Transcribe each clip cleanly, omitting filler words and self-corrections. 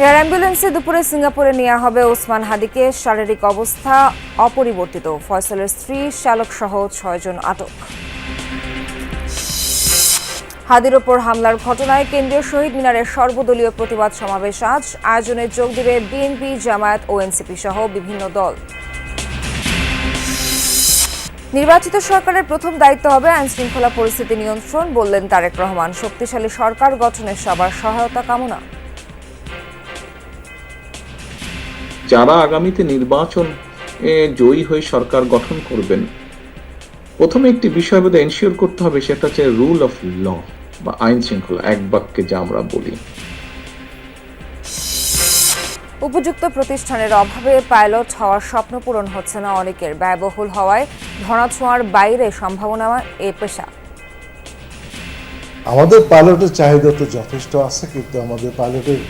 Air অ্যাম্বুলেন্সে দুপুরে সিঙ্গাপুরে নেওয়া হবে ওসমান হাদিকে। শারীরিক অবস্থা অপরিবর্তিত। ফয়সালের স্ত্রী, চালক সহ 6 জন আটক। হাদির ওপর হামলার ঘটনায় কেন্দ্রীয় শহীদ মিনারের সর্বদলীয় প্রতিবাদ সমাবেশ আজ। আয়োজনে যোগ দেবে বিএনপি, জামায়াত ও এনসিপি সহ বিভিন্ন দল। নির্বাচিত সরকারের প্রথম দায়িত্ব হবে আইনশৃঙ্খলা পরিস্থিতি নিয়ন্ত্রণ, বললেন তারেক রহমান। শক্তিশালী সরকার গঠনে সবার সহায়তা কামনা। যারা আগামীতে নির্বাচন জয়ী হয়ে সরকার গঠন করবেন, প্রথমে একটি বিষয় বোধহয় এনশিওর করতে হবে, সেটা হচ্ছে রুল অফ ল বা আইন শৃঙ্খলা, এক বাক্যে যা আমরা বলি। উপযুক্ত প্রতিষ্ঠানের অভাবে পাইলট হওয়ার স্বপ্ন পূরণ হচ্ছে না অনেকের। ব্যয়বহুল হওয়ায় ধরাছোঁয়ার বাইরে সম্ভাবনা এ পেশা। আমাদের পাইলটের চাহিদা তো যথেষ্ট আছে, কিন্তু আমাদের পাইলটের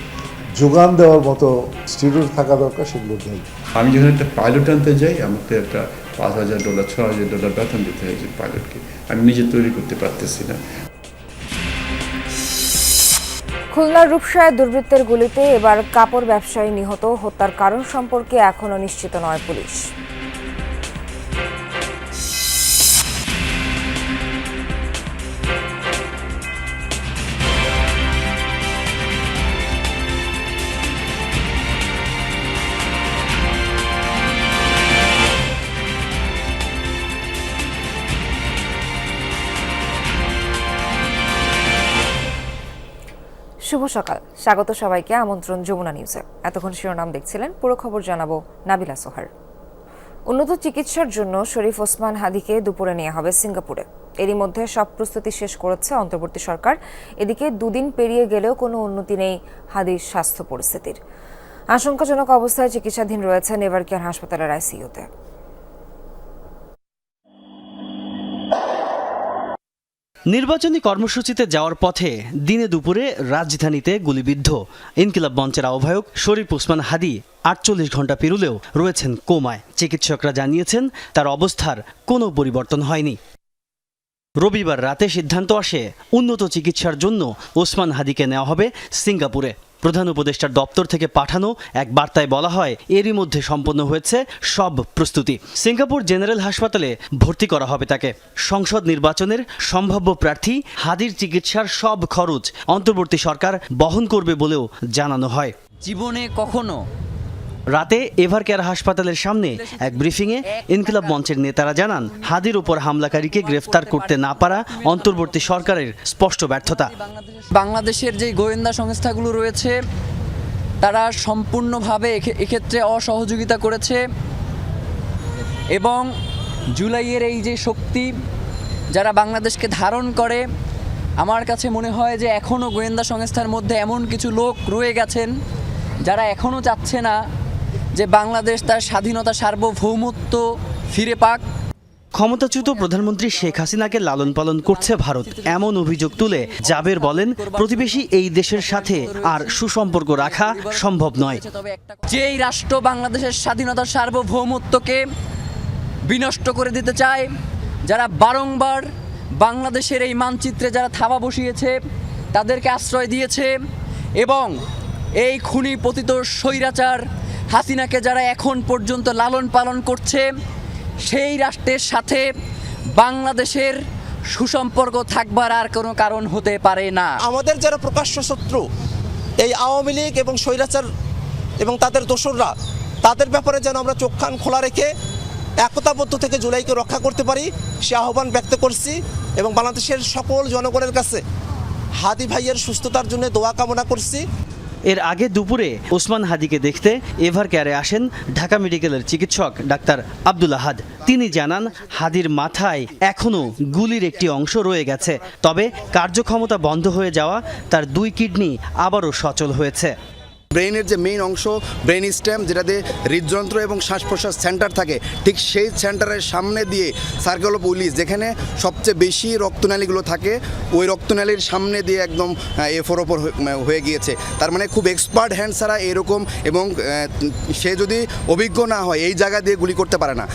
যোগান দেওয়ার মতো স্টুডেন্ট থাকা দরকার, সেগুলো নেই। আমি যখন একটা পাইলট আনতে যাই, আমাকে একটা $5,000 $6,000 বেতন দিতে হয় যে পাইলটকে। আমি নিজে তৈরি করতে পারতেছি না। খুলনার রূপসায় দুর্বৃত্তের গুলিতে এবার কাপড় ব্যবসায়ী নিহত। হত্যার কারণ সম্পর্কে এখনও নিশ্চিত নয় পুলিশ। শুভ সকাল, স্বাগত সবাইকে। আমন্ত্রণ যমুনা নিউজে। এতক্ষণ শিরোনাম দেখছিলেন, পুরো খবর জানাবো নাবিলা সোহার। উন্নত চিকিৎসার জন্য শরীফ ওসমান হাদিকে দুপুরে নেওয়া হবে সিঙ্গাপুরে। এরই মধ্যে সব প্রস্তুতি শেষ করেছে অন্তর্বর্তী সরকার। এদিকে দুদিন পেরিয়ে গেলেও কোনো উন্নতি নেই হাদির স্বাস্থ্য পরিস্থিতির। আশঙ্কাজনক অবস্থায় চিকিৎসাধীন রয়েছেন এভারকেয়ার হাসপাতালের আইসিইউতে। নির্বাচনী কর্মসূচিতে যাওয়ার পথে দিনে দুপুরে রাজধানীতে গুলিবিদ্ধ ইনকিলাব মঞ্চের আহ্বায়ক শরীফ ওসমান হাদি 48 ঘন্টা পেরুলেও রয়েছেন কোমায়। চিকিৎসকরা জানিয়েছেন তার অবস্থার কোনো পরিবর্তন হয়নি। রবিবার রাতে সিদ্ধান্ত আসে উন্নত চিকিৎসার জন্য ওসমান হাদিকে নেওয়া হবে সিঙ্গাপুরে। প্রধান উপদেষ্টার দপ্তর থেকে পাঠানো এক বার্তায় বলা হয়, এরই মধ্যে সম্পন্ন হয়েছে সব প্রস্তুতি। সিঙ্গাপুর জেনারেল হাসপাতালে ভর্তি করা হবে তাকে। সংসদ নির্বাচনের সম্ভাব্য প্রার্থী হাদির চিকিৎসার সব খরচ অন্তর্বর্তী সরকার বহন করবে বলেও জানানো হয়। জীবনে কখনো রাতে এভারকেয়ার হাসপাতালের সামনে এক ব্রিফিংয়ে ইনকিলাব মঞ্চের নেতারা জানান, হাদির উপর হামলাকারীকে গ্রেফতার করতে না পারা অন্তর্বর্তী সরকারের স্পষ্ট ব্যর্থতা। বাংলাদেশের যে গোয়েন্দা সংস্থাগুলো রয়েছে তারা সম্পূর্ণভাবে এক্ষেত্রে অসহযোগিতা করেছে, এবং জুলাইয়ের এই যে শক্তি যারা বাংলাদেশকে ধারণ করে, আমার কাছে মনে হয় যে এখনও গোয়েন্দা সংস্থার মধ্যে এমন কিছু লোক রয়ে গেছেন যারা এখনও চাচ্ছে না যে বাংলাদেশ তার স্বাধীনতা, সার্বভৌমত্ব ফিরে পাক। ক্ষমতাচ্যুত প্রধানমন্ত্রী শেখ হাসিনাকে লালন পালন করছে ভারত, এমন অভিযোগ তুলে জাবের বলেন, প্রতিবেশী এই দেশের সাথে আর সুসম্পর্ক রাখা সম্ভব নয়। যেই রাষ্ট্র বাংলাদেশের স্বাধীনতা, সার্বভৌমত্বকে বিনষ্ট করে দিতে চায়, যারা বারংবার বাংলাদেশের এই মানচিত্রে যারা থাবা বসিয়েছে, তাদেরকে আশ্রয় দিয়েছে, এবং এই খুনি পতিত স্বৈরাচার হাসিনাকে যারা এখন পর্যন্ত লালন পালন করছে, সেই রাষ্ট্রের সাথে বাংলাদেশের সুসম্পর্ক থাকবার আর কোনো কারণ হতে পারে না। আমাদের যারা প্রকাশ্য শত্রু, এই আওয়ামী লীগ এবং স্বৈরাচার এবং তাদের দোসররা, তাদের ব্যাপারে যেন আমরা চোখ কান খোলা রেখে একতাবদ্ধ থেকে জুলাইকে রক্ষা করতে পারি, সে আহ্বান ব্যক্ত করছি। এবং বাংলাদেশের সকল জনগণের কাছে হাদি ভাইয়ের সুস্থতার জন্য দোয়া কামনা করছি। এর আগে দুপুরে ওসমান হাদিকে দেখতে এভারকেয়ারে আসেন ঢাকা মেডিকেলের চিকিৎসক ডাক্তার আব্দুল আহাদ। তিনি জানান, হাদির মাথায় এখনও গুলির একটি অংশ রয়ে গেছে, তবে কার্যক্ষমতা বন্ধ হয়ে যাওয়া তার 2 কিডনি আবারও সচল হয়েছে। ব্রেইনের যে মেইন অংশ, ব্রেইন স্টেম, যেটাতে হৃদযন্ত্র এবং শ্বাস প্রশ্বাস সেন্টার থাকে, ঠিক সেই সেন্টারের সামনে দিয়ে সার্কেল অফ উইলিস, যেখানে সবচেয়ে বেশি রক্তনালীগুলো থাকে, ওই রক্তনালীর সামনে দিয়ে একদম A4 ওপর হয়ে গিয়েছে। তার মানে খুব এক্সপার্ট হ্যান্ড ছাড়া এরকম, এবং সে যদি অভিজ্ঞ না হয় এই জায়গা দিয়ে গুলি করতে পারে না।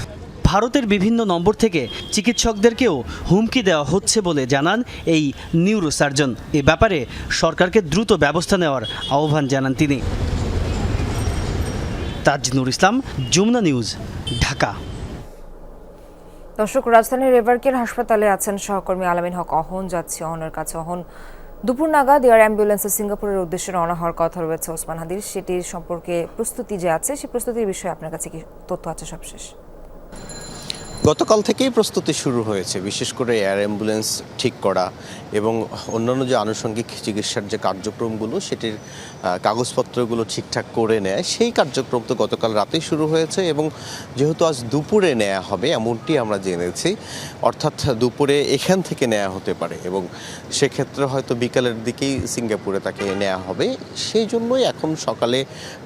ভারতের বিভিন্ন নম্বর থেকে চিকিৎসকদেরকেও হুমকি দেওয়া হচ্ছে বলে জানান এই নিউরোসার্জন। এ ব্যাপারে সরকারকে দ্রুত ব্যবস্থা নেওয়ার আহ্বান জানান তিনি। তাজনুর ইসলাম, যমুনা নিউজ, ঢাকা। দর্শক, রাজধানীর রেভারকের হাসপাতালে আছেন সহকর্মী আলামিন হক অহন। যাচ্ছি অহনের কাছে। অহন, দুপুর নাগাদ এয়ার অ্যাম্বুলেন্সে সিঙ্গাপুরের উদ্দেশ্যে রওনা হওয়ার কথা রয়েছে ওসমান হাদির। সেটির সম্পর্কে প্রস্তুতি যে আছে, সেই প্রস্তুতির বিষয়ে আপনার কাছে কি তথ্য আছে সবশেষ? গতকাল থেকেই প্রস্তুতি শুরু হয়েছে, বিশেষ করে এয়ার অ্যাম্বুলেন্স ঠিক করা এবং অন্যান্য যে আনুষঙ্গিক চিকিৎসার যে কার্যক্রমগুলো সেটির কাগজপত্রগুলো ঠিকঠাক করে নেয়, সেই কার্যক্রম তো গতকাল রাতেই শুরু হয়েছে এবং যেহেতু আজ দুপুরে নেওয়া হবে এমনটি আমরা জেনেছি, অর্থাৎ দুপুরে এখান থেকে নেওয়া হতে পারে এবং সেক্ষেত্রে হয়তো বিকালের দিকেই সিঙ্গাপুরে তাকে নেওয়া হবে। সেই জন্যই এখন সকালে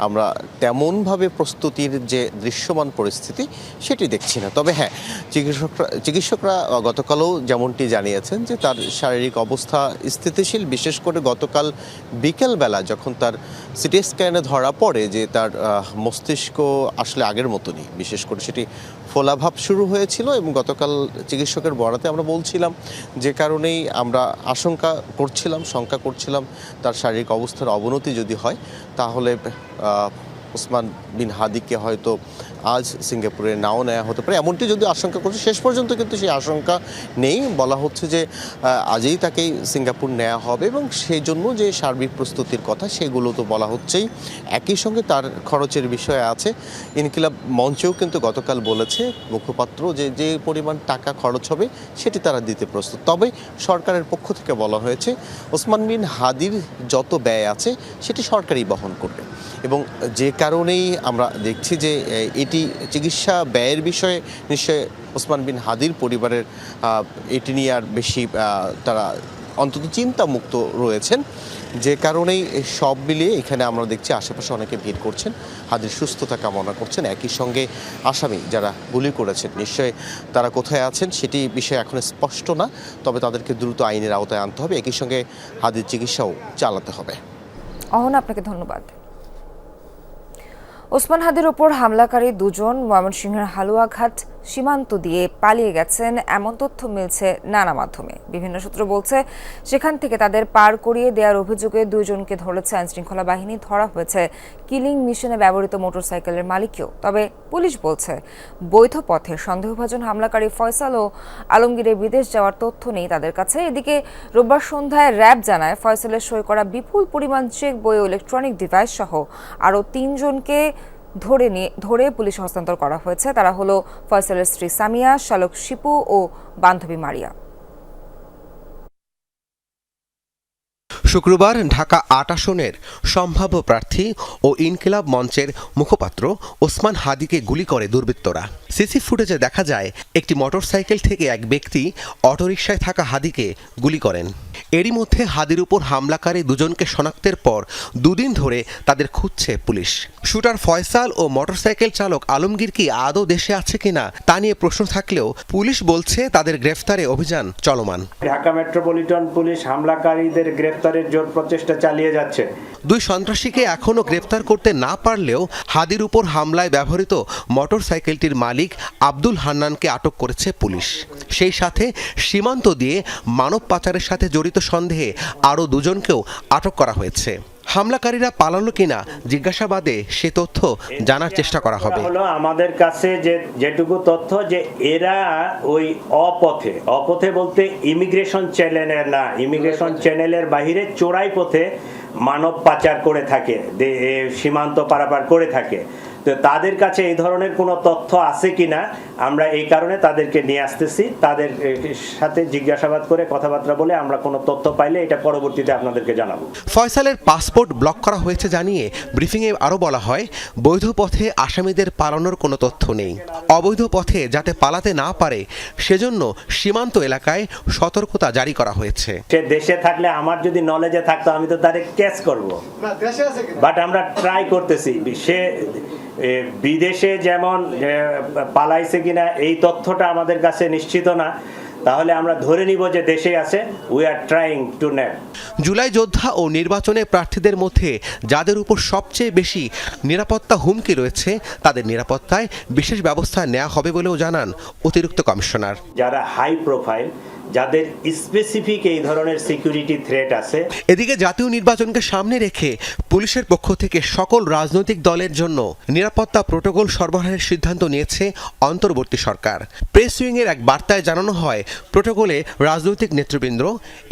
আমরা তেমনভাবে প্রস্তুতির যে দৃশ্যমান পরিস্থিতি সেটি দেখছি না। তবে হ্যাঁ, চিকিৎসকরা গতকালও যেমনটি জানিয়েছেন যে তার শারীরিক অবস্থা স্থিতিশীল। বিশেষ করে গতকাল বিকেলবেলা যখন তার সিটি স্ক্যানে ধরা পড়ে যে তার মস্তিষ্ক আসলে আগের মতনই, বিশেষ করে সেটি ফোলাভাব শুরু হয়েছিল এবং গতকাল চিকিৎসকের বরাতে আমরা বলছিলাম যে কারণেই আমরা শঙ্কা করছিলাম তার শারীরিক অবস্থার অবনতি যদি হয় তাহলে ওসমান বিন হাদিকে হয়তো আজ সিঙ্গাপুরে নাও নেওয়া হতে পারে, এমনটি যদি আশঙ্কা করছে। শেষ পর্যন্ত কিন্তু সেই আশঙ্কা নেই, বলা হচ্ছে যে আজই তাকেই সিঙ্গাপুর নেওয়া হবে এবং সেই জন্য যে সার্বিক প্রস্তুতির কথা সেগুলো তো বলা হচ্ছেই। একই সঙ্গে তার খরচের বিষয় আছে। ইনকিলাব মঞ্চেও কিন্তু গতকাল বলেছে মুখপাত্র যে পরিমাণ টাকা খরচ হবে সেটি তারা দিতে প্রস্তুত। তবে সরকারের পক্ষ থেকে বলা হয়েছে ওসমান বিন হাদির যত ব্যয় আছে সেটি সরকারই বহন করবে এবং যে কারণেই আমরা দেখছি যে এটি চিকিৎসা ব্যয়ের বিষয়ে নিশ্চয় ওসমান বিন হাদির পরিবারের এটি নিয়ে আর বেশি তারা অন্তত চিন্তামুক্ত রয়েছেন, যে কারণেই সব মিলিয়ে এখানে আমরা দেখছি আশেপাশে অনেকে ভিড় করছেন, হাদির সুস্থতা কামনা করছেন। একই সঙ্গে আসামি যারা গুলি করেছেন নিশ্চয় তারা কোথায় আছেন সেটি বিষয়ে এখন স্পষ্ট না, তবে তাদেরকে দ্রুত আইনের আওতায় আনতে হবে, একই সঙ্গে হাদির চিকিৎসাও চালাতে হবে। অহন, আপনাকে ধন্যবাদ। ওসমান হাদির ওপর হামলাকারী দুজন ময়মনসিংহের হালুয়াঘাট সীমান্ত দিয়ে পালিয়ে গেছেন এমন তথ্য মিলছে নানা মাধ্যমে। বিভিন্ন সূত্র বলছে সেখান থেকে তাদের পার করিয়ে দেওয়ার অভিযোগে দুইজনকে ধরেছে আইনশৃঙ্খলা বাহিনী। ধরা হয়েছে কিলিং মিশনে ব্যবহৃত মোটরসাইকেলের মালিককেও। তবে পুলিশ বলছে বৈধ পথে সন্দেহভাজন হামলাকারী ফয়সাল ও আলমগীরের বিদেশ যাওয়ার তথ্য নেই তাদের কাছে। এদিকে রোববার সন্ধ্যায় র্যাব জানায় ফয়সালের সই করা বিপুল পরিমাণ চেক বই ও ইলেকট্রনিক ডিভাইস সহ আরও 3 জনকে ধরে পুলিশ হস্তান্তর করা হয়েছে। তারা হলো ফয়সালের স্ত্রী সামিয়া, শালক শিপু ও বান্ধবী মারিয়া। শুক্রবার ঢাকা ৮ আসনের সম্ভাব্য প্রার্থী ও ইনকিলাব মঞ্চের মুখপাত্র ওসমান হাদিকে গুলি করে দুর্বৃত্তরা। সিসি ফুটেজে দেখা যায় একটি মোটরসাইকেল থেকে এক ব্যক্তি অটোরিকশায় থাকা হাদিকে গুলি করেন। এরই মধ্যে হাদির উপর হামলাকারী দুজনকে শনাক্তের পর 2 দিন ধরে তাদের খুঁজছে পুলিশ। শুটার ফয়সাল ও মোটরসাইকেল চালক আলমগীর কি আদৌ দেশে আছে কিনা তা নিয়ে প্রশ্ন থাকলেও পুলিশ বলছে তাদের গ্রেফতারে অভিযান চলমান। ঢাকা মেট্রোপলিটন পুলিশ হামলাকারীদের গ্রেফতারের জোর প্রচেষ্টা চালিয়ে যাচ্ছে। 2 সন্ত্রাসীকে এখনও গ্রেফতার করতে না পারলেও হাদির উপর হামলায় ব্যবহৃত মোটরসাইকেলটির মালিক আব্দুল হান্নানকে আটক করেছে পুলিশ। সেই সাথে সীমান্ত দিয়ে মানব পাচারের সাথে জড়িত সন্দেহে আরও 2 জনকেও আটক করা হয়েছে। হামলাকারীরা পালালো কিনা জিজ্ঞাসাবাদে সে তথ্য জানার চেষ্টা করা হবে। আমাদের কাছে যেটুকু তথ্য যে এরা ওই অপথে বলতে ইমিগ্রেশন চ্যানেলের না, ইমিগ্রেশন চ্যানেলের বাহিরে চোরাই পথে মানব পাচার করে থাকে, সীমান্ত পারাপার করে থাকে। তো তাদের কাছে এই ধরনের কোনো তথ্য আছে কিনা আমরা এই কারণে তাদেরকে নিয়ে আসতেছি। তাদের সাথে জিজ্ঞাসাবাদ করে কথাবার্তা বলে আমরা কোনো তথ্য পাইলে এটা পরবর্তীতে আপনাদেরকে জানাবো। ফয়সালের পাসপোর্ট ব্লক করা হয়েছে জানিয়ে ব্রিফিংয়ে আরও বলা হয়, বৈধ পথে আসামিদের পালানোর কোনো তথ্য নেই। অবৈধ পথে যাতে পালাতে না পারে সেজন্য সীমান্ত এলাকায় সতর্কতা জারি করা হয়েছে। সে দেশে থাকলে আমার যদি নলেজে থাকতো আমি তো তাদের ক্যাচ করব, বাট আমরা ট্রাই করতেছি। সে বিদেশে যেমন পালাইছে কিনা এই তথ্যটা আমাদের কাছে নিশ্চিত না, তাহলে আমরা ধরে নিব যে দেশে আছে। We are trying to net. July যোদ্ধা ও নির্বাচনে প্রার্থীদের মধ্যে যাদের উপর সবচেয়ে বেশি নিরাপত্তা হুমকি রয়েছে তাদের নিরাপত্তায় বিশেষ ব্যবস্থা নেওয়া হবে বলেও জানান অতিরিক্ত কমিশনার। যারা হাই প্রোফাইল, যাদের স্পেসিফিক এই ধরনের সিকিউরিটি থ্রেট আছে। এদিকে জাতীয় নির্বাচনকে সামনে রেখে পুলিশের পক্ষ থেকে সকল রাজনৈতিক দলের জন্য নিরাপত্তা প্রোটোকল সরবরাহের সিদ্ধান্ত নিয়েছে অন্তর্বর্তী সরকার। প্রেস উইংয়ের এক বার্তায় জানানো হয়, প্রোটোকলে রাজনৈতিক নেতৃবৃন্দ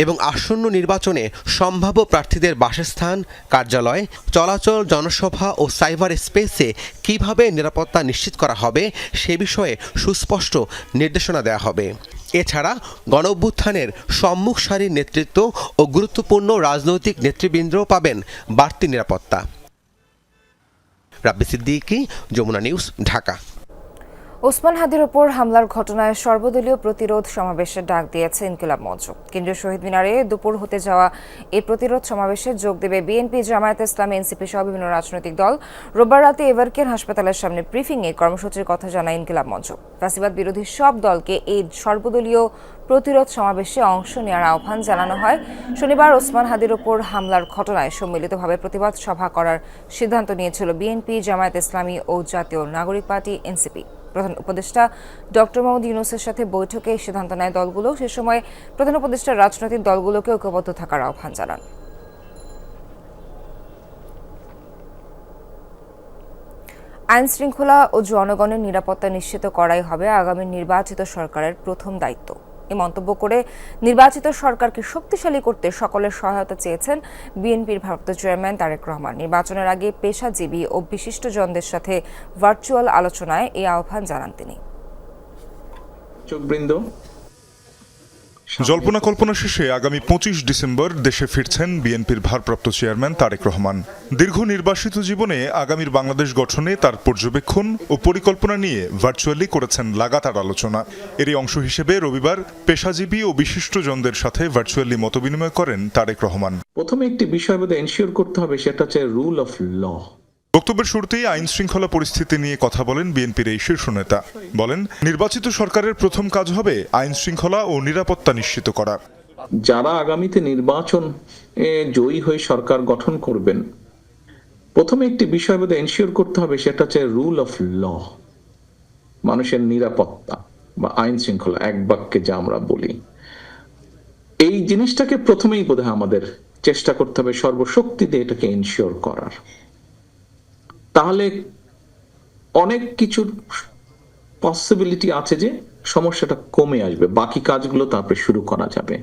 এবং আসন্ন নির্বাচনে সম্ভাব্য প্রার্থীদের বাসস্থান, কার্যালয়, চলাচল, জনসভা ও সাইবার স্পেসে কিভাবে নিরাপত্তা নিশ্চিত করা হবে সে বিষয়ে সুস্পষ্ট নির্দেশনা দেওয়া হবে। এছাড়া গণঅভ্যুত্থানের সম্মুখ সারির নেতৃত্ব ও গুরুত্বপূর্ণ রাজনৈতিক নেতৃবৃন্দও পাবেন বাড়তি নিরাপত্তা। রাব্বি সিদ্দিকী, যমুনা নিউজ, ঢাকা। ওসমান হাদির ওপর হামলার ঘটনায় সর্বদলীয় প্রতিরোধ সমাবেশের ডাক দিয়েছে ইনকিলাব মঞ্চ। কেন্দ্রীয় শহীদ মিনারে দুপুর হতে যাওয়া এই প্রতিরোধ সমাবেশে যোগ দেবে বিএনপি, জামায়াতে ইসলামী, এনসিপি সহ বিভিন্ন রাজনৈতিক দল। রোববার রাতে এভারকেয়ার হাসপাতালের সামনে ব্রিফিংয়ে কর্মসূচির কথা জানায় ইনকিলাব মঞ্চ। ফ্যাসিবাদ বিরোধী সব দলকে এই সর্বদলীয় প্রতিরোধ সমাবেশে অংশ নেওয়ার আহ্বান জানানো হয়। শনিবার ওসমান হাদির ওপর হামলার ঘটনায় সম্মিলিতভাবে প্রতিবাদ সভা করার সিদ্ধান্ত নিয়েছিল বিএনপি, জামায়াতে ইসলামী ও জাতীয় নাগরিক পার্টি এনসিপি। প্রধান উপদেষ্টা ডক্টর মোহাম্মদ ইউনূসের সাথে বৈঠকে সিদ্ধান্ত নেয় দলগুলো। সে সময় প্রধান উপদেষ্টা রাজনৈতিক দলগুলোকে ঐক্যবদ্ধ থাকার আহ্বান জানান। আইন শৃঙ্খলা ও জনগণের নিরাপত্তা নিশ্চিত করাই হবে আগামী নির্বাচিত সরকারের প্রথম দায়িত্ব। এই মন্তব্য করে নির্বাচিত সরকারকে শক্তিশালী করতে সকলের সহায়তা চেয়েছেন বিএনপির ভারপ্রাপ্ত চেয়ারম্যান তারেক রহমান। নির্বাচনের আগে পেশাজীবী ও বিশিষ্টজনদের সাথে ভার্চুয়াল আলোচনায় এই আহ্বান জানান তিনি। জল্পনা কল্পনা শেষে আগামী 25 ডিসেম্বর দেশে ফিরছেন বিএনপির ভারপ্রাপ্ত চেয়ারম্যান তারেক রহমান। দীর্ঘ নির্বাসিত জীবনে আগামীর বাংলাদেশ গঠনে তার পর্যবেক্ষণ ও পরিকল্পনা নিয়ে ভার্চুয়ালি করেছেন লাগাতার আলোচনা। এরই অংশ হিসেবে রবিবার পেশাজীবী ও বিশিষ্টজনদের সাথে ভার্চুয়ালি মতবিনিময় করেন তারেক রহমান। প্রথমে একটি বিষয় বোধহয় এনশিওর করতে হবে, সেটা হচ্ছে রুল অফ ল। বক্তব্যের শুরুতেই আইন শৃঙ্খলা পরিস্থিতি নিয়ে কথা বলেন বিএনপির এই শীর্ষ নেতা। বলেন, নির্বাচিত সরকারের প্রথম কাজ হবে আইন শৃঙ্খলা ও নিরাপত্তা নিশ্চিত করা। যারা আগামীতে নির্বাচন জয়ী হয়ে সরকার গঠন করবেন, প্রথমে একটি বিষয় বোধহয় এনশিওর করতে হবে, সেটা হচ্ছে রুল অফ ল, মানুষের নিরাপত্তা বা আইন শৃঙ্খলা, এক বাক্যে যা আমরা বলি। এই জিনিসটাকে প্রথমেই বোধহয় আমাদের চেষ্টা করতে হবে সর্বশক্তি দিয়ে এটাকে এনশিওর করার। তাহলে অনেক কিছুর পসিবিলিটি আছে যে সমস্যাটা কমে আসবে, বাকি কাজগুলো তারপরে শুরু করা যাবে।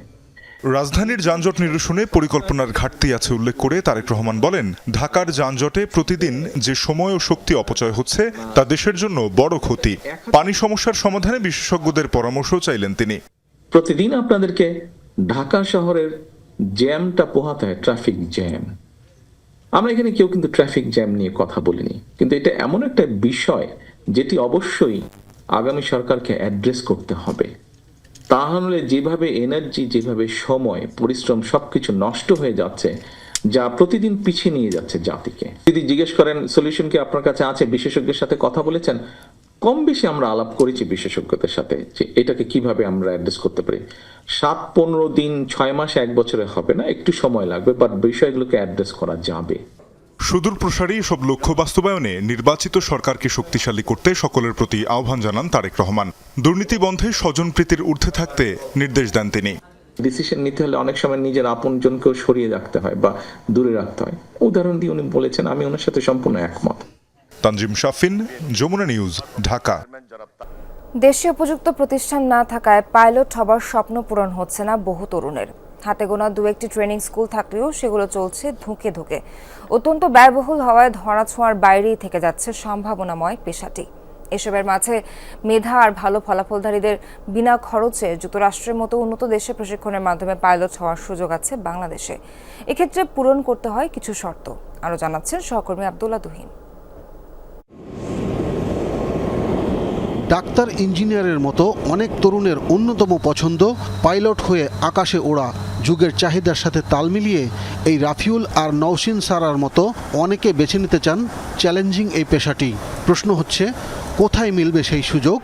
রাজধানীর যানজট নিরসনে পরিকল্পনার ঘাটতি আছে উল্লেখ করে তারেক রহমান বলেন, ঢাকার যানজটে প্রতিদিন যে সময় ও শক্তি অপচয় হচ্ছে তা দেশের জন্য বড় ক্ষতি। পানি সমস্যার সমাধানে বিশেষজ্ঞদের পরামর্শ চাইলেন তিনি। প্রতিদিন আপনাদেরকে ঢাকা শহরের জ্যামটা পোহাতে হয়, ট্রাফিক জ্যাম। আমরা এখানে কেউ কিন্তু ট্রাফিক জ্যাম নিয়ে কথা বলিনি, কিন্তু এটা এমন একটা বিষয় যেটি অবশ্যই আগামী সরকারকে অ্যাড্রেস করতে হবে। তাহলে যেভাবে এনার্জি, যেভাবে সময়, পরিশ্রম সবকিছু নষ্ট হয়ে যাচ্ছে, যা প্রতিদিন পিছিয়ে নিয়ে যাচ্ছে জাতিকে। যদি জিজ্ঞেস করেন সলিউশন কি আপনার কাছে আছে, বিশেষজ্ঞের সাথে কথা বলেছেন, কম বেশি আমরা আলাপ করেছি বিশেষজ্ঞদের সাথে যে এটাকে কিভাবে আমরা অ্যাড্রেস করতে পারি। 7-15 দিন, 6 মাস, 1 বছরে হবে না, একটু সময় লাগবে, বাট বিষয়গুলোকে অ্যাড্রেস করা যাবে। সুদূর প্রসারী সব লক্ষ্য বাস্তবায়নে নির্বাচিত সরকারকে শক্তিশালী করতে সকলের প্রতি আহ্বান জানান তারেক রহমান। দুর্নীতি বন্ধে স্বজনপ্রীতির ঊর্ধ্বে থাকতে নির্দেশ দেন তিনি। ডিসিশন নিতে হলে অনেক সময় নিজের আপনজনকেও সরিয়ে রাখতে হয় বা দূরে রাখতে হয়। উদাহরণ দিয়ে উনি বলেছেন, আমি ওনার সাথে সম্পূর্ণ একমত। তানজিম শাফিন, যমুনা নিউজ, ঢাকা। দেশে উপযুক্ত প্রতিষ্ঠান না থাকায় পাইলট হবার স্বপ্ন পূরণ হচ্ছে না বহু তরুণের। হাতে গোনা 2-1টি ট্রেনিং স্কুল থাকলেও সেগুলো চলছে ধুঁকে ধুঁকে। অত্যন্ত ব্যয়বহুল হওয়ায় ধরাছোঁয়ার বাইরেই থেকে যাচ্ছে সম্ভাবনাময় পেশাটি। এসবের মাঝে মেধা আর ভালো ফলাফলধারীদের বিনা খরচে যুক্তরাষ্ট্রের মতো উন্নত দেশে প্রশিক্ষণের মাধ্যমে পাইলট হওয়ার সুযোগ আছে বাংলাদেশে। এক্ষেত্রে পূরণ করতে হয় কিছু শর্ত। আরও জানাচ্ছেন সহকর্মী আব্দুল্লাহ তুহিন। ডাক্তার, ইঞ্জিনিয়ারের মতো অনেক তরুণের অন্যতম পছন্দ পাইলট হয়ে আকাশে ওড়া। যুগের চাহিদার সাথে তাল মিলিয়ে এই রাফিউল আর নওশিন সারার মতো অনেকে বেছে নিতে চান চ্যালেঞ্জিং এই পেশাটি। প্রশ্ন হচ্ছে, কোথায় মিলবে সেই সুযোগ?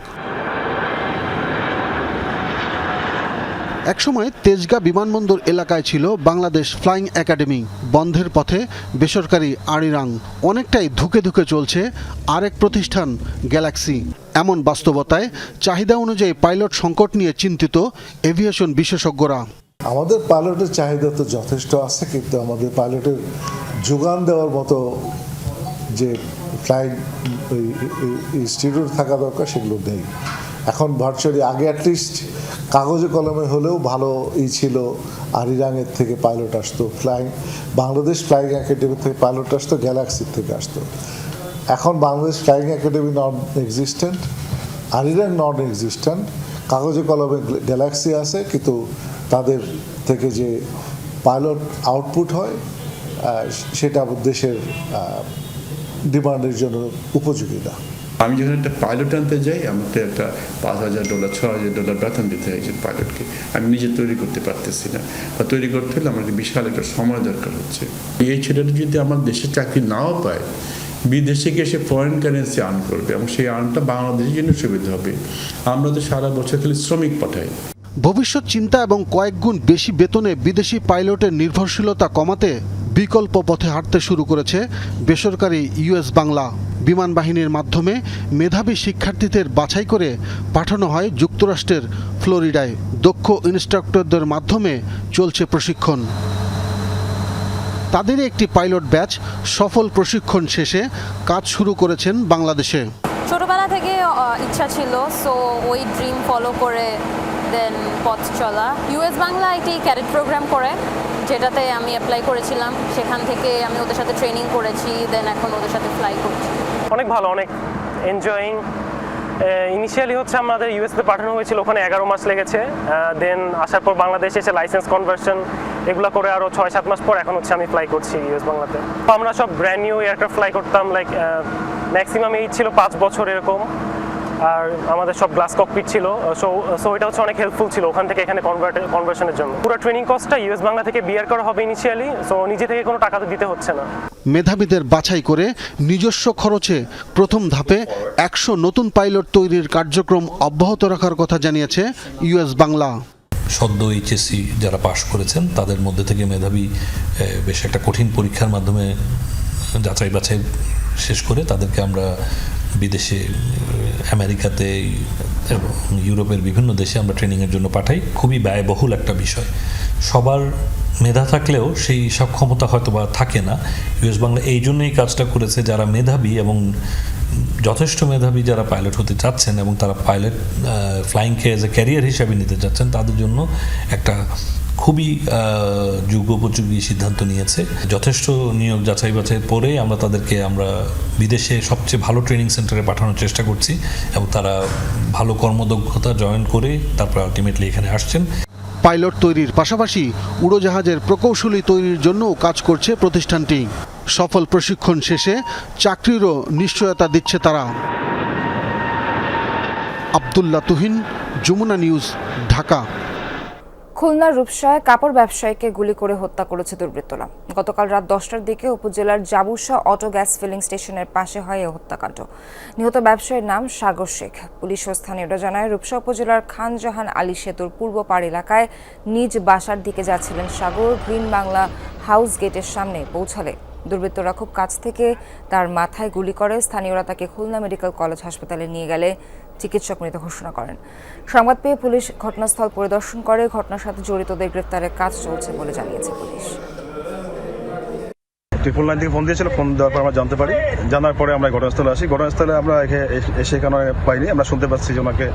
একসময় তেজগাঁ বিমানবন্দর এলাকায় ছিল বাংলাদেশ ফ্লাইং একাডেমি, বন্ধের পথে বেসরকারি আরিরাং। অনেকটাই ধুকে ধুকে চলছে আরেক প্রতিষ্ঠান গ্যালাক্সি। এমন বাস্তবতায় চাহিদা অনুযায়ী পাইলট সংকট নিয়ে চিন্তিত এভিয়েশন বিশেষজ্ঞরা। আমাদের পাইলটের চাহিদা তো যথেষ্ট আছে, কিন্তু আমাদের পাইলটের যোগান দেওয়ার মতো যে ফ্লাইং ইনস্টিটিউট থাকা দরকার সেগুলো নেই এখন। ভার্চুয়ালি আগে অ্যাটলিস্ট কাগজে কলমে হলেও ভালো ছিল, আরিরাঙের থেকে পাইলট আসতো, বাংলাদেশ ফ্লাইং একাডেমি থেকে পাইলট আসতো, গ্যালাক্সির থেকে আসতো। এখন বাংলাদেশ ফ্লাইং একাডেমি নন এক্সিস্টেন্ট, আরিরাং নন এক্সিস্টেন্ট, কাগজে কলমে গ্যালাক্সি আছে, কিন্তু তাদের থেকে যে পাইলট আউটপুট হয় সেটা দেশের ডিমান্ডের জন্য উপযোগী না। আমি যখন একটা পাইলট আনতে যাই, আমাকে একটা $5,000 $6,000 বেতন দিতে হয় একজন পাইলটকে। আমি নিজে তৈরি করতে পারতেছি না, বা তৈরি করতে হলে আমার বিশাল একটা সময় দরকার হচ্ছে। এই ছেলেটা যদি আমার দেশে চাকরি নাও পায়, বিদেশে গিয়ে সে ফরেন কারেন্সি আর্ন করবে এবং সেই আর্নটা বাংলাদেশের জন্য সুবিধা হবে। আমরা তো সারা বছর খালি শ্রমিক পাঠাই। ভবিষ্যৎ চিন্তা এবং কয়েক গুণ বেশি বেতনে বিদেশি পাইলটের নির্ভরশীলতা কমাতে বিকল্প পথে হাঁটতে শুরু করেছে বেসরকারি ইউএস বাংলা। বিমান বাহিনীর মাধ্যমে মেধাবী শিক্ষার্থীদের বাছাই করে পাঠানো হয় যুক্তরাষ্ট্রের ফ্লোরিডায়। দক্ষ ইনস্ট্রাক্টরদের মাধ্যমে চলছে প্রশিক্ষণ। তাদেরই একটি পাইলট ব্যাচ সফল প্রশিক্ষণ শেষে কাজ শুরু করেছেন বাংলাদেশে। ছোটবেলা থেকে ইচ্ছা ছিল, সো ওই ড্রিম ফলো করে দেন পথ চলা। ইউএস বাংলা একটি ক্যাডেট প্রোগ্রাম করে, যেটাতে আমি অ্যাপ্লাই করেছিলাম। সেখান থেকে আমি ওদের সাথে ট্রেনিং করেছি, দেন এখন ওদের সাথে ফ্লাই করছি। অনেক ভালো, অনেক এনজয়িং। ইনিশিয়ালি হচ্ছে আমাদের ইউএসতে পাঠানো হয়েছিল, ওখানে 11 মাস লেগেছে। দেন আসার পর বাংলাদেশে এসে লাইসেন্স কনভার্সন এগুলো করে আরও 6-7 মাস পর এখন হচ্ছে আমি ফ্লাই করছি ইউএস বাংলাতে। আমরা সব ব্র্যান্ড নিউ এয়ারক্রাফট ফ্লাই করতাম, লাইক ম্যাক্সিমাম এইজ ছিল 5 বছর এরকম। আর আমাদের সব গ্লাস ককপিট ছিল, সো এটা হচ্ছে অনেক হেল্পফুল ছিল ওখান থেকে এখানে কনভার্সনের জন্য। পুরো ট্রেনিং কস্টটা ইউএস বাংলা থেকে বিয়ার করা হবে ইনিশিয়ালি, সো নিজে থেকে কোনো টাকা তো দিতে হচ্ছে না। মেধাবীদের বাছাই করে নিজস্ব খরচে প্রথম ধাপে 100 নতুন পাইলট তৈরির কার্যক্রম অব্যাহত রাখার কথা জানিয়েছে ইউএস বাংলা। সদ্য এইচএসসি যারা পাশ করেছেন তাদের মধ্যে থেকে মেধাবী বেশ একটা কঠিন পরীক্ষার মাধ্যমে যাচাই বাছাই শেষ করে তাদেরকে আমরা বিদেশে, আমেরিকাতে এবং ইউরোপের বিভিন্ন দেশে আমরা ট্রেনিংয়ের জন্য পাঠাই। খুবই ব্যয়বহুল একটা বিষয়। সবার মেধা থাকলেও সেই সক্ষমতা হয়তো বা থাকে না। ইউএস বাংলা এই জন্যই কাজটা করেছে, যারা মেধাবী এবং যথেষ্ট মেধাবী যারা পাইলট হতে চাচ্ছেন এবং তারা পাইলট ফ্লাইংকে এজ এ ক্যারিয়ার হিসাবে নিতে চাচ্ছেন, তাদের জন্য একটা খুবই যুগোপযোগী সিদ্ধান্ত নিয়েছে। যথেষ্ট নিয়োগ যাচাই বাছাই পরে আমরা বিদেশে সবচেয়ে ভালো ট্রেনিং সেন্টারে পাঠানোর চেষ্টা করছি এবং তারা ভালো কর্মদক্ষতা জয়েন করে তারপর আলটিমেটলি এখানে আসছেন। পাইলট তৈরির পাশাপাশি উড়োজাহাজের প্রকৌশলী তৈরির জন্যও কাজ করছে প্রতিষ্ঠানটি। সফল প্রশিক্ষণ শেষে চাকরিরও নিশ্চয়তা দিচ্ছে তারা। আব্দুল্লাহ তুহিন, যমুনা নিউজ, ঢাকা। খুলনার রূপসায় কাপড় ব্যবসায়ীকে গুলি করে হত্যা করেছে দুর্বৃত্তরা। গতকাল রাত 10টার দিকে উপজেলার জাবুসা অটো গ্যাস ফিলিং স্টেশনের পাশে হয় এই হত্যাকাণ্ড। নিহত ব্যবসায়ীর নাম সাগর শেখ। পুলিশ ও স্থানীয়রা জানায়, রূপসা উপজেলার খানজাহান আলী সেতুর পূর্ব পাড় এলাকায় নিজ বাসার দিকে যাচ্ছিলেন সাগর। গ্রিন বাংলা হাউস গেটের সামনে পৌঁছালে দুর্বৃত্তরা খুব কাছ থেকে তার মাথায় গুলি করে। স্থানীয়রা তাকে খুলনা মেডিকেল কলেজ হাসপাতালে নিয়ে গেলে চিকিৎসক মৃত ঘোষণা করেন। সংবাদ পেয়ে পুলিশ ঘটনাস্থল পরিদর্শন করে ঘটনার সাথে জড়িতদের গ্রেফতারের কাজ চলছে বলে জানিয়েছে পুলিশ। ট্রিপল নাইন থেকে ফোন দিয়েছিল, ফোন দেওয়ার পর আমরা জানতে পারি। জানার পরে আমরা ঘটনাস্থলে আসি। ঘটনাস্থলে আমরা এসে এখানে পাইনি। আমরা শুনতে পাচ্ছি যে ওনাকে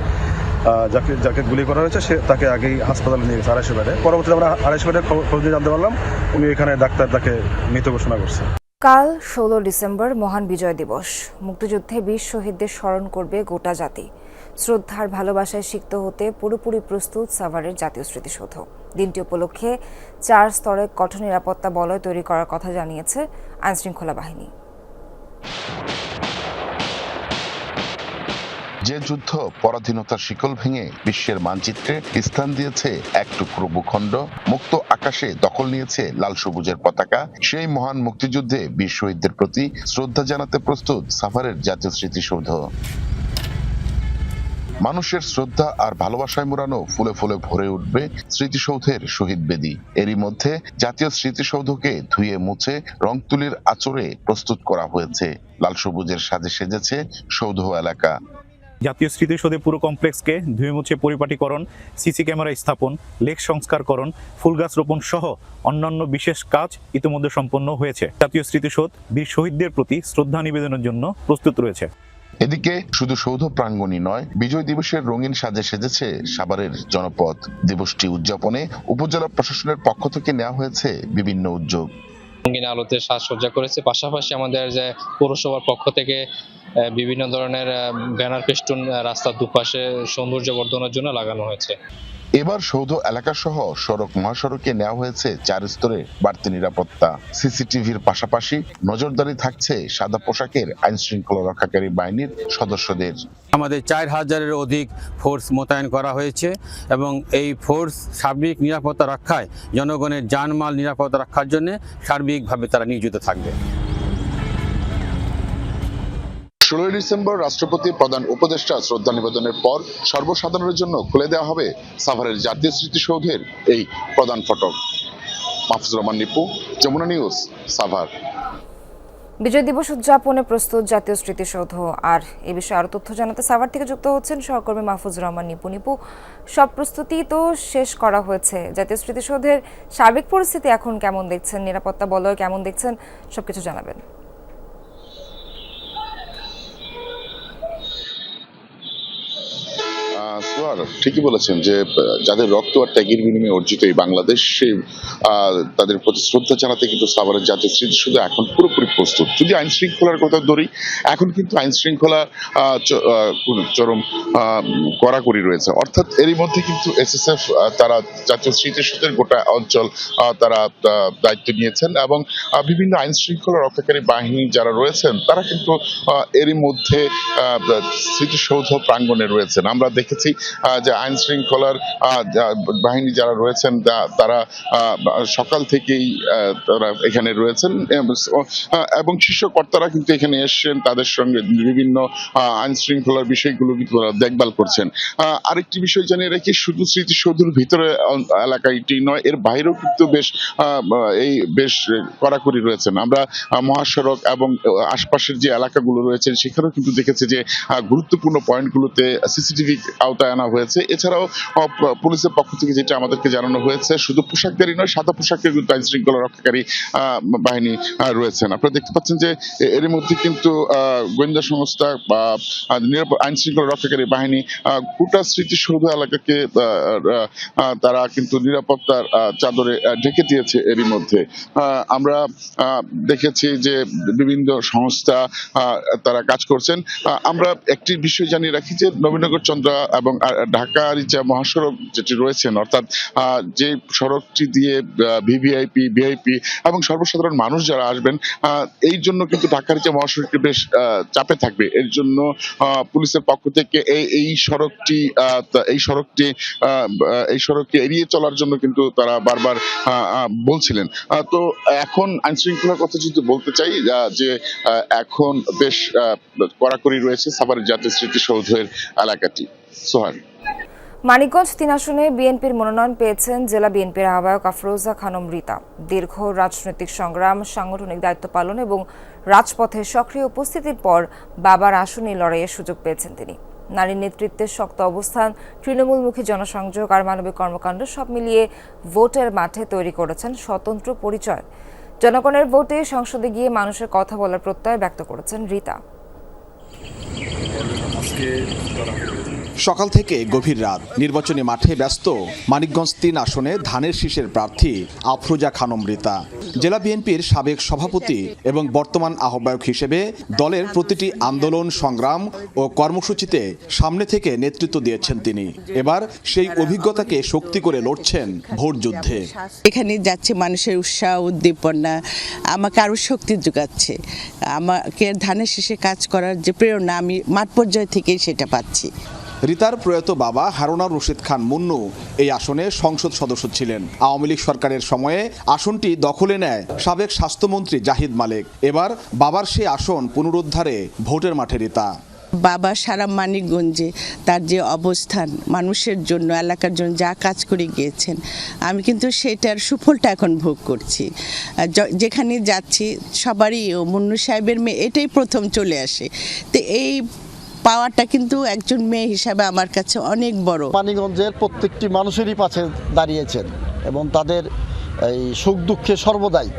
যাকে গুলি করা হয়েছে তাকে আগেই হাসপাতালে নিয়ে গেছে 250 বেডে। পরবর্তীতে আমরা 250 বেডের খোঁজ দিয়ে জানতে পারলাম উনি এখানে ডাক্তার তাকে মৃত ঘোষণা করছে। কাল 16 ডিসেম্বর মহান বিজয় দিবস। মুক্তিযুদ্ধে বীর শহীদদের স্মরণ করবে গোটা জাতি। শ্রদ্ধার ভালোবাসায় সিক্ত হতে পুরোপুরি প্রস্তুত সাভারের জাতীয় স্মৃতিসৌধ। দিনটি উপলক্ষে 4 স্তরে কঠোর নিরাপত্তা বলয় তৈরি করার কথা জানিয়েছে আইনশৃঙ্খলা বাহিনী। যে যুদ্ধ পরাধীনতার শিকল ভেঙে বিশ্বের মানচিত্রে স্থান দিয়েছে এক টুকরো ভূখণ্ড, মুক্ত আকাশে দখল নিয়েছে লাল সবুজের পতাকা, সেই মহান মুক্তিযুদ্ধে বীর শহীদদের প্রতি শ্রদ্ধা জানাতে প্রস্তুত সাভারের জাতীয় স্মৃতিসৌধ। মানুষের শ্রদ্ধা আর ভালোবাসায় মোড়ানো ফুলে ফুলে ভরে উঠবে স্মৃতিসৌধের শহীদ বেদি। এরই মধ্যে জাতীয় স্মৃতিসৌধকে ধুয়ে মুছে রং তুলির আঁচড়ে প্রস্তুত করা হয়েছে। লাল সবুজের সাজে সেজেছে সৌধ এলাকা। জাতীয় স্মৃতিসৌধে পুরো কমপ্লেক্সকে ধুয়ে মুছে পরিপাটিকরণ, সিসি ক্যামেরা স্থাপন, লেক সংস্কারকরণ, ফুল গাছ রোপণ সহ অন্যান্য বিশেষ কাজ ইতিমধ্যে সম্পন্ন হয়েছে। জাতীয় স্মৃতিসৌধ বীর শহীদদের প্রতি শ্রদ্ধা নিবেদনের জন্য প্রস্তুত রয়েছে। এদিকে শুধু সৌধ প্রাঙ্গণই নয়, বিজয় দিবসের রঙিন সাজে সেজেছে সাভারের জনপদ। দিবসটি উদযাপনে উপজেলা প্রশাসনের পক্ষ থেকে নেওয়া হয়েছে বিভিন্ন উদ্যোগ। রঙিন আলোতে সাজসজ্জা করেছে, পাশাপাশি আমাদের যে পৌরসভার পক্ষ থেকে বিভিন্ন ধরনের ব্যানার ফেস্টুন রাস্তার দুপাশে সৌন্দর্য বর্ধনের জন্য লাগানো হয়েছে। এবার সৌধ এলাকা সহ সড়ক মহাসড়কে নেওয়া হয়েছে 4 স্তরে বাড়তি নিরাপত্তা। সিসিটিভির পাশাপাশি নজরদারি থাকছে সাদা পোশাকের আইন শৃঙ্খলা রক্ষাকারী বাহিনীর সদস্যদের। আমাদের 4000-এর অধিক ফোর্স মোতায়েন করা হয়েছে এবং এই ফোর্স সার্বিক নিরাপত্তা রক্ষায়, জনগণের জানমাল নিরাপত্তা রক্ষার জন্য সার্বিকভাবে তারা নিয়োজিত থাকবে। 16 ডিসেম্বর রাষ্ট্রপতি প্রধান উপদেষ্টা শ্রদ্ধা নিবেদনের পর সর্বসাধারণের জন্য খুলে দেওয়া হবে সাভারের জাতীয় স্মৃতিসৌধের এই প্রধান ফটক। মাহফুজুর রহমান নিপু, যমুনা নিউজ, সাভার। বিজয় দিবস উদযাপনে প্রস্তুত জাতীয় স্মৃতিসৌধ। আর এই বিষয়ে আরো তথ্য জানাতে সাভার থেকে যুক্ত হচ্ছেন সহকর্মী মাহফুজুর রহমান নিপু। নিপু, সব প্রস্তুতি তো শেষ করা হয়েছে, জাতীয় স্মৃতিসৌধের সার্বিক পরিস্থিতি এখন কেমন দেখছেন, নিরাপত্তা বলয় কেমন দেখছেন, সবকিছু জানাবেন। ঠিকই বলেছেন যে যাদের রক্ত আর ত্যাগের বিনিময়ে অর্জিত এই বাংলাদেশ, তাদের প্রতি শ্রদ্ধা জানাতে কিন্তু সাভারের জাতীয় স্মৃতিসৌধ এখন পুরোপুরি প্রস্তুত। যদি আইন শৃঙ্খলার কথা ধরি, এখন কিন্তু আইন শৃঙ্খলা চরম কড়াকড়ি রয়েছে। অর্থাৎ এরই মধ্যে কিন্তু এসএসএফ তারা জাতীয় স্মৃতিসৌধের গোটা অঞ্চল তারা দায়িত্ব নিয়েছেন এবং বিভিন্ন আইন শৃঙ্খলা রক্ষাকারী বাহিনী যারা রয়েছেন তারা কিন্তু এরই মধ্যে স্মৃতিসৌধ প্রাঙ্গণে রয়েছেন। আমরা দেখেছি যে আইন শৃঙ্খলার বাহিনী যারা রয়েছেন তারা সকাল থেকেই তারা এখানে রয়েছেন এবং শীর্ষ কর্তারা কিন্তু এখানে এসেছেন, তাদের সঙ্গে বিভিন্ন আইন শৃঙ্খলার বিষয়গুলো কিন্তু দেখভাল করছেন। আরেকটি বিষয় জানিয়ে রাখি, শুধু স্মৃতিসৌধের ভিতরে এলাকাটি নয়, এর বাইরেও কিন্তু বেশ কড়াকড়ি রয়েছেন। আমরা মহাসড়ক এবং আশপাশের যে এলাকাগুলো রয়েছে সেখানেও কিন্তু দেখেছি যে গুরুত্বপূর্ণ পয়েন্টগুলোতে সিসিটিভি আওতায় আনা হয়েছে। এছাড়াও পুলিশের পক্ষ থেকে যেটা আমাদেরকে জানানো হয়েছে, শুধু পোশাকধারী নয়, সাদা পোশাকে কিন্তু আইন শৃঙ্খলা রক্ষাকারী বাহিনী রয়েছেন। আপনারা দেখতে পাচ্ছেন যে এর মধ্যে কিন্তু গোয়েন্দা সংস্থা বা আইন শৃঙ্খলা রক্ষাকারী বাহিনী গোটা স্মৃতিসৌধ এলাকাকে তারা কিন্তু নিরাপত্তার চাদরে ঢেকে দিয়েছে। এরই মধ্যে আমরা দেখেছি যে বিভিন্ন সংস্থা তারা কাজ করছেন। আমরা একটি বিষয় জানিয়ে রাখি যে নবীনগর চন্দ্রা এবং ঢাকার যে মহাসড়ক যেটি রয়েছেন, অর্থাৎ যে সড়কটি দিয়ে ভিভিআইপি, ভিআইপি এবং সর্বসাধারণ মানুষ যারা আসবেন, এই জন্য কিন্তু ঢাকার যে মহাসড়কটি বেশ চাপে থাকবে। এর জন্য পুলিশের পক্ষ থেকে এই সড়কটি এড়িয়ে চলার জন্য কিন্তু তারা বারবার বলছিলেন। তো এখন আইন শৃঙ্খলার কথা যদি বলতে চাই, যে এখন বেশ কড়াকড়ি রয়েছে সাভারের জাতীয় স্মৃতিসৌধের এলাকাটি। সোহান। মানিকগঞ্জ 3 আসনে বিএনপির মনোনয়ন পেয়েছেন জেলা বিএনপির আহ্বায়ক আফরোজা খানম রীতা। দীর্ঘ রাজনৈতিক সংগ্রাম, সাংগঠনিক দায়িত্ব পালন এবং রাজপথে সক্রিয় উপস্থিতির পর বাবার আসনে লড়াইয়ের সুযোগ পেয়েছেন তিনি। নারীর নেতৃত্বের শক্ত অবস্থান, তৃণমূলমুখী জনসংযোগ আর মানবিক কর্মকাণ্ড সব মিলিয়ে ভোটের মাঠে তৈরি করেছেন স্বতন্ত্র পরিচয়। জনগণের ভোটে সংসদে গিয়ে মানুষের কথা বলার প্রত্যয় ব্যক্ত করেছেন রীতা। সকাল থেকে গভীর রাত নির্বাচনী মাঠে ব্যস্ত মানিকগঞ্জ 3 আসনে ধানের শীষের প্রার্থী আফরোজা খানম রীতা। জেলা বিএনপির সাবেক সভাপতি এবং বর্তমান আহ্বায়ক হিসেবে দলের প্রতিটি আন্দোলন, সংগ্রাম ও কর্মসূচিতে সামনে থেকে নেতৃত্ব দিয়েছেন তিনি। এবার সেই অভিজ্ঞতাকে শক্তি করে লড়ছেন ভোট যুদ্ধে। এখানে যাচ্ছে মানুষের উৎসাহ, উদ্দীপনা আমাকে আরো শক্তি যোগাচ্ছে। আমাকে ধানের শীষে কাজ করার যে প্রেরণা আমি মাঠ পর্যায় থেকেই সেটা পাচ্ছি। রীতার প্রয়াত বাবা হারুনার রশিদ খান মুন্নু এই আসনে সংসদ সদস্য ছিলেন। আওয়ামী লীগ সরকারের সময়ে আসনটি দখলে নেয় সাবেক স্বাস্থ্যমন্ত্রী জাহিদ মালেক। এবার বাবার সেই আসন পুনরুদ্ধারে ভোটের মাঠে রীতা। বাবা সারা মানিকগঞ্জে তার যে অবস্থান, মানুষের জন্য, এলাকার জন্য যা কাজ করে গিয়েছেন, আমি কিন্তু সেটার সুফলটা এখন ভোগ করছি। যেখানে যাচ্ছি সবারই মুন্নু সাহেবের মেয়ে এটাই প্রথম চলে আসে। তো এই পাওয়াটা কিন্তু একজন মেয়ে হিসাবে আমার কাছে অনেক বড়। মানিকগঞ্জের প্রত্যেকটি মানুষেরই পাশে দাঁড়িয়েছেন এবং তাদের এই সুখ দুঃখে সর্বদাই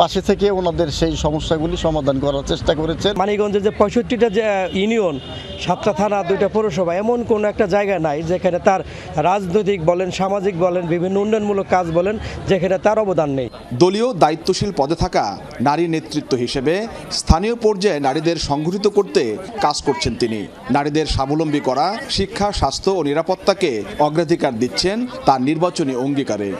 পাশে থেকে ওনাদের সেই সমস্যাগুলি সমাধান করার চেষ্টা করেছেন। মানিকগঞ্জের যে 65টা যে ইউনিয়ন, 7টা থানা, 2টা পৌরসভা, এমন কোনো একটা জায়গা নাই যেখানে তার রাজনৈতিক বলেন, সামাজিক বলেন, বিভিন্ন উন্নয়নমূলক কাজ বলেন, যেখানে তার অবদান নেই। দলীয় দায়িত্বশীল পদে থাকা নারী নেতৃত্ব হিসেবে স্থানীয় পর্যায়ে নারীদের সংগঠিত করতে কাজ করছেন তিনি। নারীদের স্বাবলম্বী করা, শিক্ষা, স্বাস্থ্য ও নিরাপত্তাকে অগ্রাধিকার দিচ্ছেন তার নির্বাচনী অঙ্গীকারে।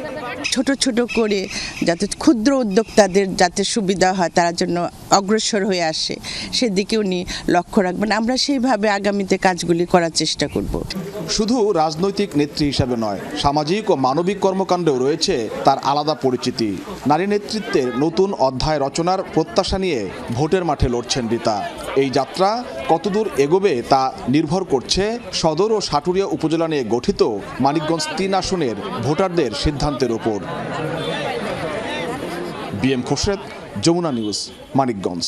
ছোট ছোট করে যাতে ক্ষুদ্র উদ্যোক্তাদের যাতে সুবিধা হয়, তার জন্য অগ্রসর হয়ে আসে, সেদিকে উনি লক্ষ্য রাখবেন। আমরা সেইভাবে আগামীতে কাজগুলি করার চেষ্টা করব। শুধু রাজনৈতিক নেত্রী হিসাবে নয়, সামাজিক ও মানবিক কর্মকাণ্ডেও রয়েছে তার আলাদা পরিচিতি। নারী নেতৃত্বের নতুন অধ্যায় রচনার প্রত্যাশা নিয়ে ভোটের মাঠে লড়ছেন রীতা। এই যাত্রা কতদূর এগোবে তা নির্ভর করছে সদর ও সাটুরিয়া উপজেলা নিয়ে গঠিত মানিকগঞ্জ 3 আসনের ভোটারদের সিদ্ধান্তের উপর। BM Khorshed, Jamuna news, Manikganj.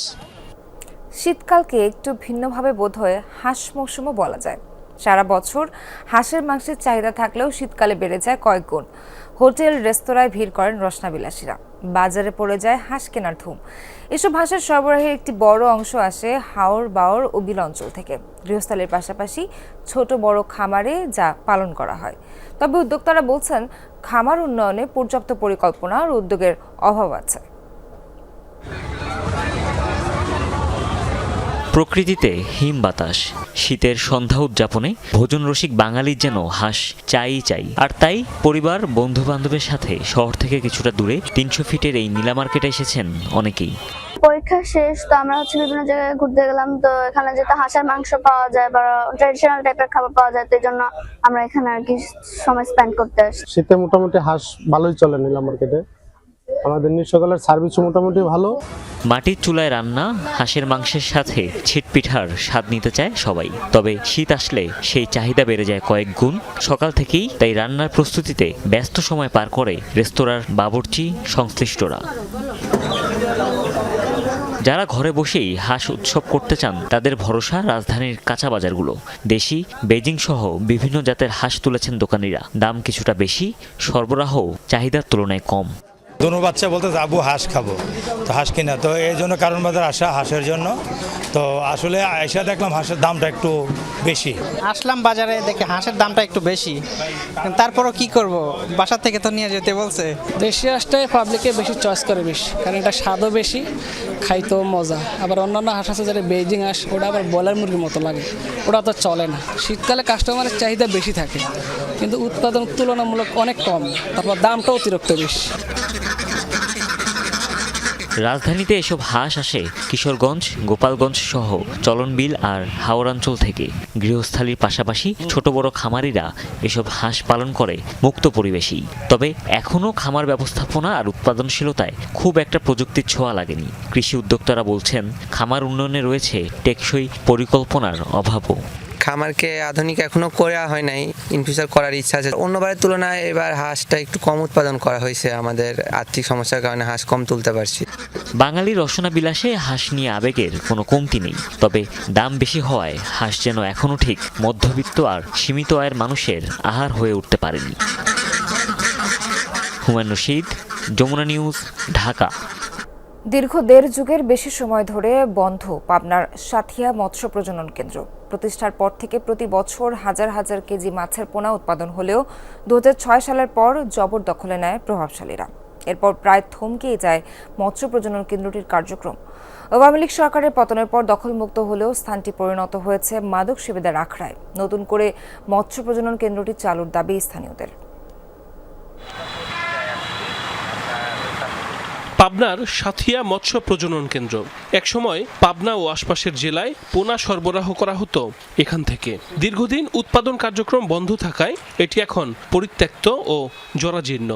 শীতকালকে একটু ভিন্নভাবে বোধহয় হাঁস মৌসুমও বলা যায়। সারা বছর হাঁসের মাংসের চাহিদা থাকলেও শীতকালে বেড়ে যায় কয়েক গুণ। হোটেল, রেস্তোরাঁয় ভিড় করেন রসনাবিলাসীরা, বাজারে পড়ে যায় হাঁস কেনার ধুম। এসব হাঁসের সরবরাহের একটি বড় অংশ আসে হাওর, বাওর ও বিল অঞ্চল থেকে। গৃহস্থালির পাশাপাশি ছোট বড় খামারে যা পালন করা হয়। তবে উদ্যোক্তারা বলছেন, খামার উন্নয়নে পর্যাপ্ত পরিকল্পনা আর উদ্যোগের অভাব আছে। প্রকৃতিতে হিম বাতাস, শীতের সন্ধ্যা উদযাপনে ভোজন রসিক বাঙালির যেন হাঁস চাই। আর তাই পরিবার, বন্ধু বান্ধবের সাথে শহর থেকে কিছুটা দূরে 300 ফিটের এই নীলা মার্কেটে এসেছেন অনেকেই। পরীক্ষা শেষ তো আমরা বিভিন্ন জায়গায় ঘুরতে গেলাম, তো এখানে যেটা হাঁসের মাংস পাওয়া যায় বা ট্রেডিশনাল টাইপের খাবার পাওয়া যায়, তো এই জন্য আমরা এখানে আর কি সময় স্পেন্ড করতে আসি। শীতে মোটামুটি হাঁস ভালোই চলে নীলা মার্কেটে। আমাদের সকালের সার্ভিস মোটামুটি ভালো। মাটির চুলায় রান্না হাঁসের মাংসের সাথে ছিটপিঠার স্বাদ নিতে চায় সবাই। তবে শীত আসলে সেই চাহিদা বেড়ে যায় কয়েক গুণ। সকাল থেকেই তাই রান্নার প্রস্তুতিতে ব্যস্ত সময় পার করে রেস্তোরাঁর বাবুর্চি সংশ্লিষ্টরা। যারা ঘরে বসেই হাঁস উৎসব করতে চান, তাদের ভরসা রাজধানীর কাঁচা বাজারগুলো। দেশি, বেজিং সহ বিভিন্ন জাতের হাঁস তুলেছেন দোকানিরা। দাম কিছুটা বেশি, সরবরাহ চাহিদার তুলনায় কম। দোনো বাচ্চা বলতে যাবো হাঁস খাবো, তো হাঁস কিনা, তো এই জন্য কারণ বাজার আসা হাঁসের জন্য। তো আসলে এসে দেখলাম হাঁসের দামটা একটু বেশি। আসলাম বাজারে, দেখে হাঁসের দামটা একটু বেশি, তারপরও কি করব, বাসা থেকে তো নিয়ে যেতে বলছে। দেশি হাঁসটাই পাবলিকে বেশি চয়েস করে বেশি, কারণ এটা স্বাদও বেশি, খাইতেও মজা। আবার অন্যান্য হাঁস আছে যেটা বেজিং হাঁস, ওটা আবার ব্রয়লার মুরগির মতো লাগে, ওটা তো চলে না। শীতকালে কাস্টমারের চাহিদা বেশি থাকে, কিন্তু উৎপাদন তুলনামূলক অনেক কম, তারপর দামটাও অতিরিক্ত বেশি। রাজধানীতে এসব হাঁস আসে কিশোরগঞ্জ, গোপালগঞ্জ সহ চলনবিল আর হাওড়াঞ্চল থেকে। গৃহস্থালির পাশাপাশি ছোট বড় খামারিরা এসব হাঁস পালন করে মুক্ত পরিবেশেই। তবে এখনও খামার ব্যবস্থাপনা আর উৎপাদনশীলতায় খুব একটা প্রযুক্তির ছোঁয়া লাগেনি। কৃষি উদ্যোক্তারা বলছেন, খামার উন্নয়নে রয়েছে টেকসই পরিকল্পনার অভাবও। খামারকে আধুনিক এখনো করা হয় নাই, ইন ফিউচার করার ইচ্ছা আছে। অন্যবারের তুলনায় এবার হাঁসটা একটু কম উৎপাদন করা হয়েছে, আমাদের আর্থিক সমস্যার কারণে হাঁস কম তুলতে পারছি। বাঙালির রসনা বিলাসে হাঁস নিয়ে আবেগের কোনো কমতি নেই। তবে দাম বেশি হওয়ায় হাঁস যেন এখনও ঠিক মধ্যবিত্ত আর সীমিত আয়ের মানুষের আহার হয়ে উঠতে পারেনি। হুমায়ুন রশিদ, যমুনা নিউজ, ঢাকা। দীর্ঘ 1.5 যুগের বেশি সময় ধরে বন্ধ পাবনার সাথিয়া মৎস্য প্রজনন কেন্দ্র। প্রতিষ্ঠার পর থেকে প্রতি বছর হাজার হাজার কেজি মাছের পোনা উৎপাদন হলেও 2006 সালের পর জবরদখলে নেয় প্রভাবশালীরা। এরপর প্রায় থমকেই যায় মৎস্য প্রজনন কেন্দ্রটির কার্যক্রম। আওয়ামী লীগ সরকারের পতনের পর দখলমুক্ত হলেও স্থানটি পরিণত হয়েছে মাদক সেবীদের আখড়ায়। নতুন করে মৎস্য প্রজনন কেন্দ্রটি চালুর দাবি স্থানীয়দের। পাবনার সাথিয়া মৎস্য প্রজনন কেন্দ্র। একসময় পাবনা ও আশপাশের জেলায় পোনা সরবরাহ করা হতো এখান থেকে। দীর্ঘদিন উৎপাদন কার্যক্রম বন্ধ থাকায় এটি এখন পরিত্যক্ত ও জরাজীর্ণ।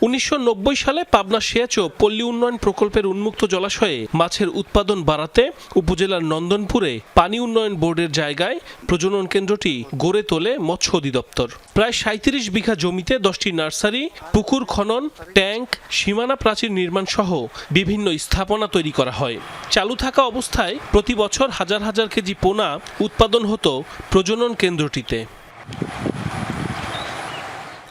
1990 সালে পাবনা সেচ ও পল্লী উন্নয়ন প্রকল্পের উন্মুক্ত জলাশয়ে মাছের উৎপাদন বাড়াতে উপজেলার নন্দনপুরে পানি উন্নয়ন বোর্ডের জায়গায় প্রজনন কেন্দ্রটি গড়ে তোলে মৎস্য অধিদপ্তর। প্রায় 37 বিঘা জমিতে 10টি নার্সারি, পুকুর খনন, ট্যাঙ্ক, সীমানা প্রাচীর নির্মাণ সহ বিভিন্ন স্থাপনা তৈরি করা হয়। চালু থাকা অবস্থায় প্রতি বছর হাজার হাজার কেজি পোনা উৎপাদন হতো প্রজনন কেন্দ্রটিতে।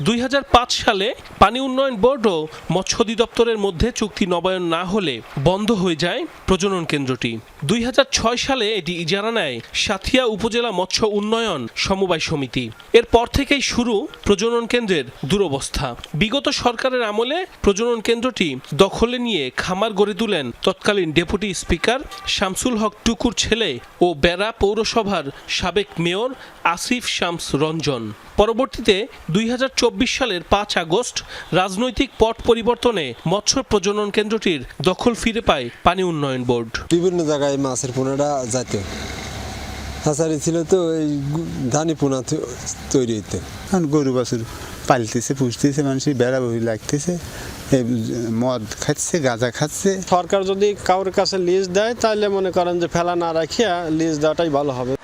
2005 সালে পানি উন্নয়ন বোর্ড ও মৎস্য অধিদপ্তরের মধ্যে চুক্তি নবায়ন না হলে বন্ধ হয়ে যায় প্রজনন কেন্দ্রটি। 2006 সালে এটি ইজারা নেয় সাথিয়া উপজেলা মৎস্য উন্নয়ন সমবায় সমিতি। এরপর থেকেই শুরু প্রজনন কেন্দ্রের দুরবস্থা। বিগত সরকারের আমলে প্রজনন কেন্দ্রটি দখলে নিয়ে খামার গড়ে তোলেন তৎকালীন ডেপুটি স্পিকার শামসুল হক টুকুর ছেলে ও বেড়া পৌরসভার সাবেক মেয়র আসিফ শামস রঞ্জন। পরবর্তীতে 2024 সালের 5 আগস্ট রাজনৈতিক পট পরিবর্তনে মৎস্য প্রজনন কেন্দ্রটির দখল ফিরে পায় পানি উন্নয়ন বোর্ড। বিভিন্ন জায়গায় মাছের পোনাটা যাইতো, হাসারি ছিল তো এই ধানি পোনা তৈরি হইতে। এখন গরু বাছুর পালতেছে, পুষতেছে, মানুষের বেড়া বই লাগতেছে, মদ খাচ্ছে, গাঁজা খাচ্ছে। সরকার যদি কারোর কাছে লিজ দেয় তাহলে মনে করেন যে ফেলা না রাখিয়া লিজ দেওয়াটাই ভালো হবে।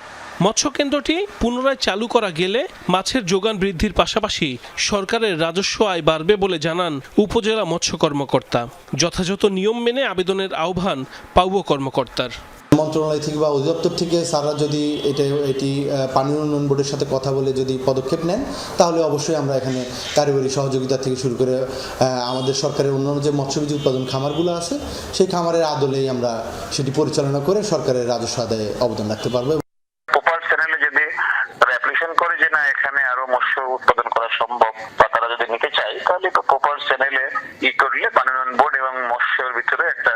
মৎস্য কেন্দ্রটি পুনরায় চালু করা গেলে মাছের যোগান বৃদ্ধির পাশাপাশি সরকারের রাজস্ব আয় বাড়বে বলে জানান উপজেলা মৎস্য কর্মকর্তা। যথাযথ নিয়ম মেনে আবেদনের আহ্বান পাউবো কর্মকর্তার। মন্ত্রণালয় থেকে বা অধিদপ্তর থেকে স্যাররা যদি এটি পানি উন্নয়ন বোর্ডের সাথে কথা বলে যদি পদক্ষেপ নেন তাহলে অবশ্যই আমরা এখানে কারিগরি সহযোগিতা থেকে শুরু করে আমাদের সরকারের অন্যান্য যে মৎস্যবীজ উৎপাদন খামারগুলো আছে সেই খামারের আদলেই আমরা সেটি পরিচালনা করে সরকারের রাজস্ব আদায়ে অবদান রাখতে পারবো। প্রপার চ্যানেলে যদি তারা অ্যাপ্লিকেশন করে যে না এখানে আরো মৎস্য উৎপাদন করা সম্ভব বা তারা যদি নিতে চায় তাহলে তো প্রপার চ্যানেলে করলে পানি উন্নয়ন বোর্ড এবং মৎস্যের ভিতরে একটা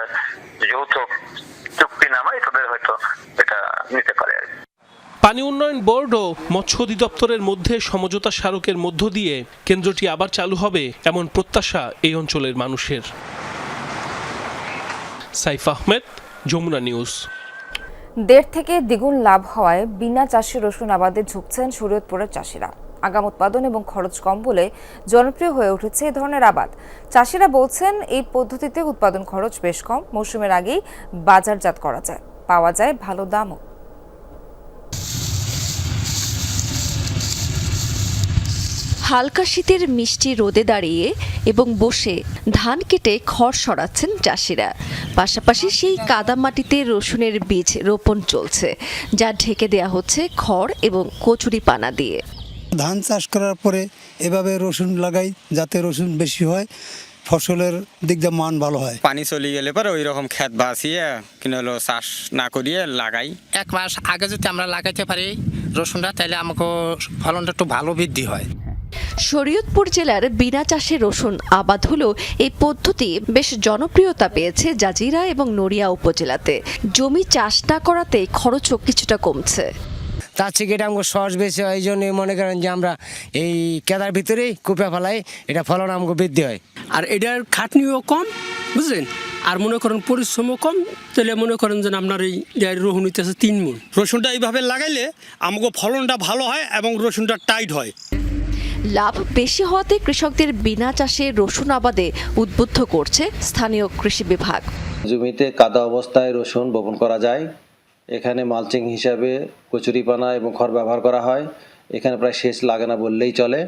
যৌথ চুক্তিনামায় তাদের হয়তো এটা নিতে পারে। পানি উন্নয়ন বোর্ড ও মৎস্য অধিদপ্তরের মধ্যে সমঝোতা স্মারকের মধ্য দিয়ে কেন্দ্রটি আবার চালু হবে এমন প্রত্যাশা এই অঞ্চলের মানুষের। সাইফ আহমেদ, যমুনা নিউজ। 1.5 থেকে দ্বিগুণ লাভ হওয়ায় বিনা চাষে রসুন আবাদে ঝুঁকছেন শরীয়তপুরের চাষিরা। আগাম উৎপাদন এবং খরচ কম বলে জনপ্রিয় হয়ে উঠেছে এ ধরনের আবাদ। চাষিরা বলছেন এই পদ্ধতিতে উৎপাদন খরচ বেশ কম, মৌসুমের আগেই বাজারজাত করা যায়, পাওয়া যায় ভালো দামও। হালকা শীতের মিষ্টি রোদে দাঁড়িয়ে এবং বসে ধান কেটে খড় সরাচ্ছেন চাষিরা। পাশাপাশি সেই কাদা মাটিতে রসুনের বীজ রোপণ চলছে, যা ঢেকে দেয়া হচ্ছে খড় এবং কচুরি পানা দিয়ে। ধান চাষ করার পরে এভাবে রসুন লাগাই যাতে রসুন বেশি হয়, ফসলের দিক দিয়ে মান ভালো হয়। পানি চলে গেলে পরে ওই রকম ক্ষেত বাঁচিয়ে কিনে চাষ না করিয়ে লাগাই। 1 মাস আগে যদি আমরা লাগাইতে পারি রসুনটা তাহলে আমাকে ফলনটা একটু ভালো বৃদ্ধি হয়। শরীয়তপুর জেলার বিনা চাষে রসুন আবাদ হলো এই পদ্ধতি বেশ জনপ্রিয়তা পেয়েছে জাজিরা এবং নড়িয়া উপজেলাতে। জমি চাষ না করাতে খরচও কিছুটা কমছে। তার থেকে এটা আমাকে সহজ বেশি হয়, এই জন্য মনে করেন যে আমরা এই কেদার ভিতরেই কুপা ফেলাই, এটা ফলন আমাকে বৃদ্ধি হয়। আর এটার খাটনিও কম, বুঝলেন, আর মনে করেন পরিশ্রমও কম। তাহলে মনে করেন যে আপনার এই রসুন হইতেছে 3 মণ। রসুনটা এইভাবে লাগাইলে আমাকে ফলনটা ভালো হয় এবং রসুনটা টাইট হয়। লাভ বেশি হওয়াতে কৃষকদের বিনা চাষে রসুন আবাদে উদ্বুদ্ধ করছে স্থানীয় কৃষি বিভাগ। জমিতে কাদা অবস্থায় রসুন বপন করা যায়। এখানে মালচিং হিসাবে কচুরিপানা এবং খড় ব্যবহার করা হয়। এখানে প্রায় সেচ লাগে না বললেই চলে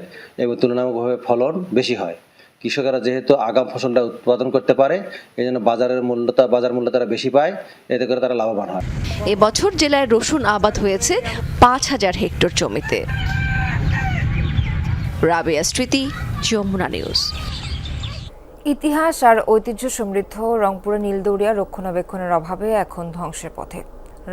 এবং তুলনামূলকভাবে ফলন বেশি হয়। কৃষকেরা যেহেতু আগাম ফসলটা উৎপাদন করতে পারে, এই জন্য বাজার মূল্য তারা বেশি পায়, এতে করে তারা লাভবান হয়। এবছর জেলায় রসুন আবাদ হয়েছে 5000 হেক্টর জমিতে। রাবেয়া স্মৃতি, যমুনা নিউজ। ইতিহাস আর ঐতিহ্য সমৃদ্ধ রংপুরের নীলদৌরিয়া রক্ষণাবেক্ষণের অভাবে এখন ধ্বংসের পথে।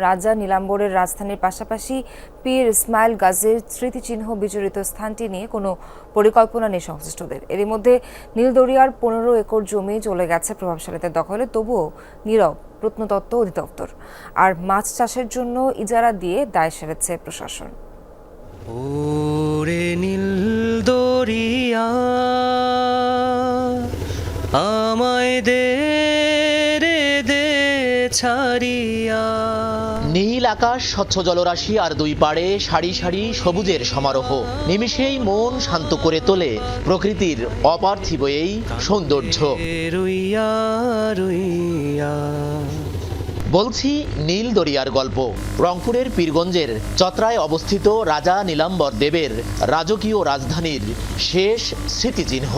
রাজা নীলাম্বরের রাজধানীর পাশাপাশি পীর ইসমাইল গাজীর স্মৃতিচিহ্ন বিজড়িত স্থানটি নিয়ে কোনো পরিকল্পনা নেই সংশ্লিষ্টদের। এরই মধ্যে নীলদৌরিয়ার 15 একর জমি চলে গেছে প্রভাবশালীদের দখলে, তবুও নীরব প্রত্নতত্ত্ব অধিদপ্তর। আর মাছ চাষের জন্য ইজারা দিয়ে দায় সেরেছে প্রশাসন। ওরে নীলদরিয়া আমায় দে রে দে ছাড়িয়া। নীল আকাশ, স্বচ্ছ জলরাশি আর দুই পাড়ে সারি সারি সবুজের সমারোহ নিমিষেই মন শান্ত করে তোলে প্রকৃতির অপার্থিব এই সৌন্দর্য। রুইয়া রুইয়া বলছি নীল দরিয়ার গল্প। রংপুরের পীরগঞ্জের চতরায় অবস্থিত রাজা নীলাম্বর দেবের রাজকীয় রাজধানীর শেষ স্মৃতিচিহ্ন।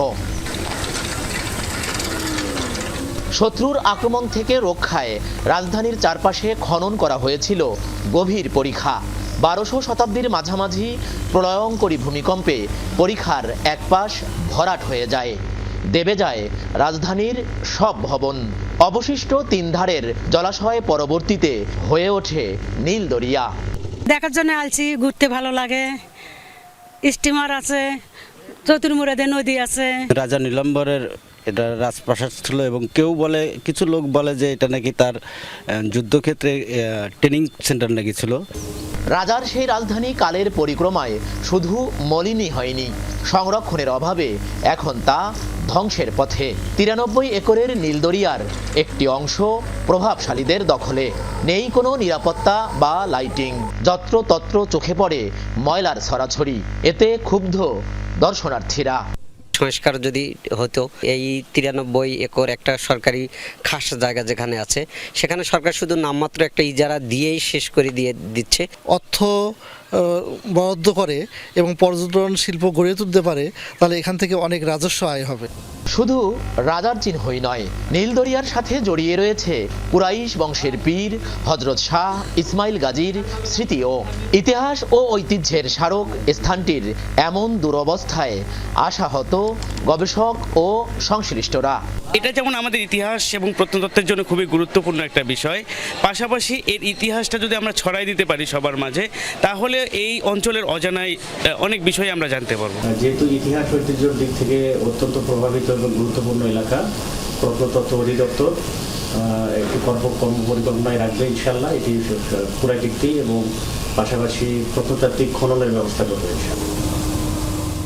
শত্রুর আক্রমণ থেকে রক্ষায় রাজধানীর চারপাশে খনন করা হয়েছিল গভীর পরিখা। 1200 শতাব্দীর মাঝামাঝি প্রলয়ঙ্করী ভূমিকম্পে পরিখার এক পাশ ভরাট হয়ে যায়, দেবে যায় রাজধানীর সব ভবন। অবশিষ্ট 3 ধারের জলাশয় পরবর্তীতে হয়ে ওঠে নীল দরিয়া। দেখার জন্য আলছি, ঘুরতে ভালো লাগে। স্টিমার আছে, চতুর্মুরাদে নদী আছে। রাজা নীলাম্বরের এটা রাজপ্রাসাদ ছিল এবং কেউ বলে, কিছু লোক বলে যে এটা নাকি তার যুদ্ধক্ষেত্রে ট্রেনিং সেন্টার নাকি ছিল। রাজার সেই রাজধানী কালের পরিক্রমায় শুধু মলিনই হয়নি, সংরক্ষণের অভাবে এখন তা ধ্বংসের পথে। 93 একরের নীলদরিয়ার একটি অংশ প্রভাবশালীদের দখলে। নেই কোনো নিরাপত্তা বা লাইটিং, যত্রতত্র চোখে পড়ে ময়লার ছড়াছড়ি। এতে ক্ষুব্ধ দর্শনার্থীরা। সংস্কার যদি হতো, এই 93 একর একটা সরকারি খাস জায়গা যেখানে আছে, সেখানে সরকার শুধু নামমাত্র একটা ইজারা দিয়েই শেষ করে দিচ্ছে। অর্থ বরাদ্দ করে এবং পর্যটন শিল্প গড়ে তুলতে পারে, তাহলে এখান থেকে অনেক রাজস্ব আয় হবে। শুধু রাজার চিহ্নই নয়, নীলদরিয়ার সাথে জড়িয়ে রয়েছে কুরাইশ বংশের পীর হযরত শাহ ইসমাইল গাজীর স্মৃতিও। ইতিহাস ও ঐতিহ্যের স্মারক স্থানটির এমন দুরবস্থায় আশাহত গবেষক ও সংশ্লিষ্টরা। এটা যেমন আমাদের ইতিহাস এবং প্রত্নতত্ত্বের জন্য খুবই গুরুত্বপূর্ণ একটা বিষয়, পাশাপাশি এর ইতিহাসটা যদি আমরা ছড়াই দিতে পারি সবার মাঝে, তাহলে এই অঞ্চলের অজানায় অনেক বিষয় আমরা জানতে পারবো। যেহেতু ইতিহাস ঐতিহ্যের দিক থেকে অত্যন্ত প্রভাবিত এবং গুরুত্বপূর্ণ এলাকা, প্রত্নতত্ত্ব অধিদপ্তর একটি কর্মপরিকল্পনায় রাখবে ইনশাল্লাহ। এটি পুরাটিকটি এবং পাশাপাশি প্রত্নতাত্ত্বিক খননের ব্যবস্থা করবে।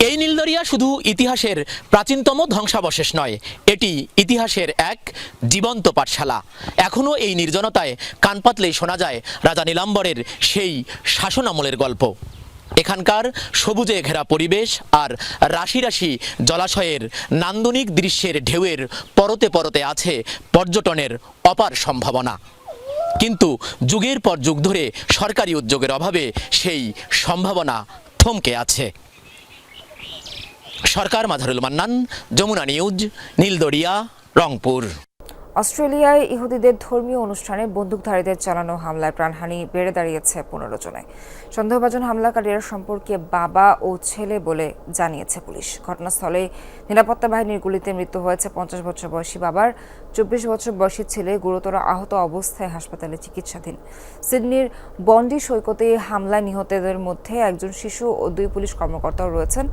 এই নীলদরিয়া শুধু ইতিহাসের প্রাচীনতম ধ্বংসাবশেষ নয়, এটি ইতিহাসের এক জীবন্ত পাঠশালা। এখনো এই নির্জনতায় কান পাতলেই শোনা যায় রাজা নীলাম্বরের সেই শাসনামলের গল্প। এখানকার সবুজে ঘেরা পরিবেশ আর রাশি রাশি জলাশয়ের নান্দনিক দৃশ্যের ঢেউয়ের পরতে পরতে আছে পর্যটনের অপার সম্ভাবনা। কিন্তু যুগের পর যুগ ধরে সরকারি উদ্যোগের অভাবে সেই সম্ভাবনা থমকে আছে। সরকার মাঝারুল মান্নান, যমুনা নিউজ, নীলদরিয়া, রংপুর। অস্ট্রেলিয়ায় ইহুদিদের ধর্মীয় অনুষ্ঠানে বন্দুকধারীদের চালানো হামলায় প্রাণহানি বেড়ে দাঁড়িয়েছে 15 জনে। সন্দেহভাজন হামলাকারীরা সম্পর্কে বাবা ও ছেলে বলে জানিয়েছে পুলিশ। ঘটনাস্থলে নিরাপত্তা বাহিনীর গুলিতে মৃত্যু হয়েছে 50 বছর বয়সী বাবার। 24 বছর বয়সী ছেলে গুরুতর আহত অবস্থায় হাসপাতালে চিকিৎসাধীন। সিডনির বন্ডি সৈকতে হামলায় নিহতদের মধ্যে একজন শিশু ও 2 পুলিশ কর্মকর্তাও রয়েছেন।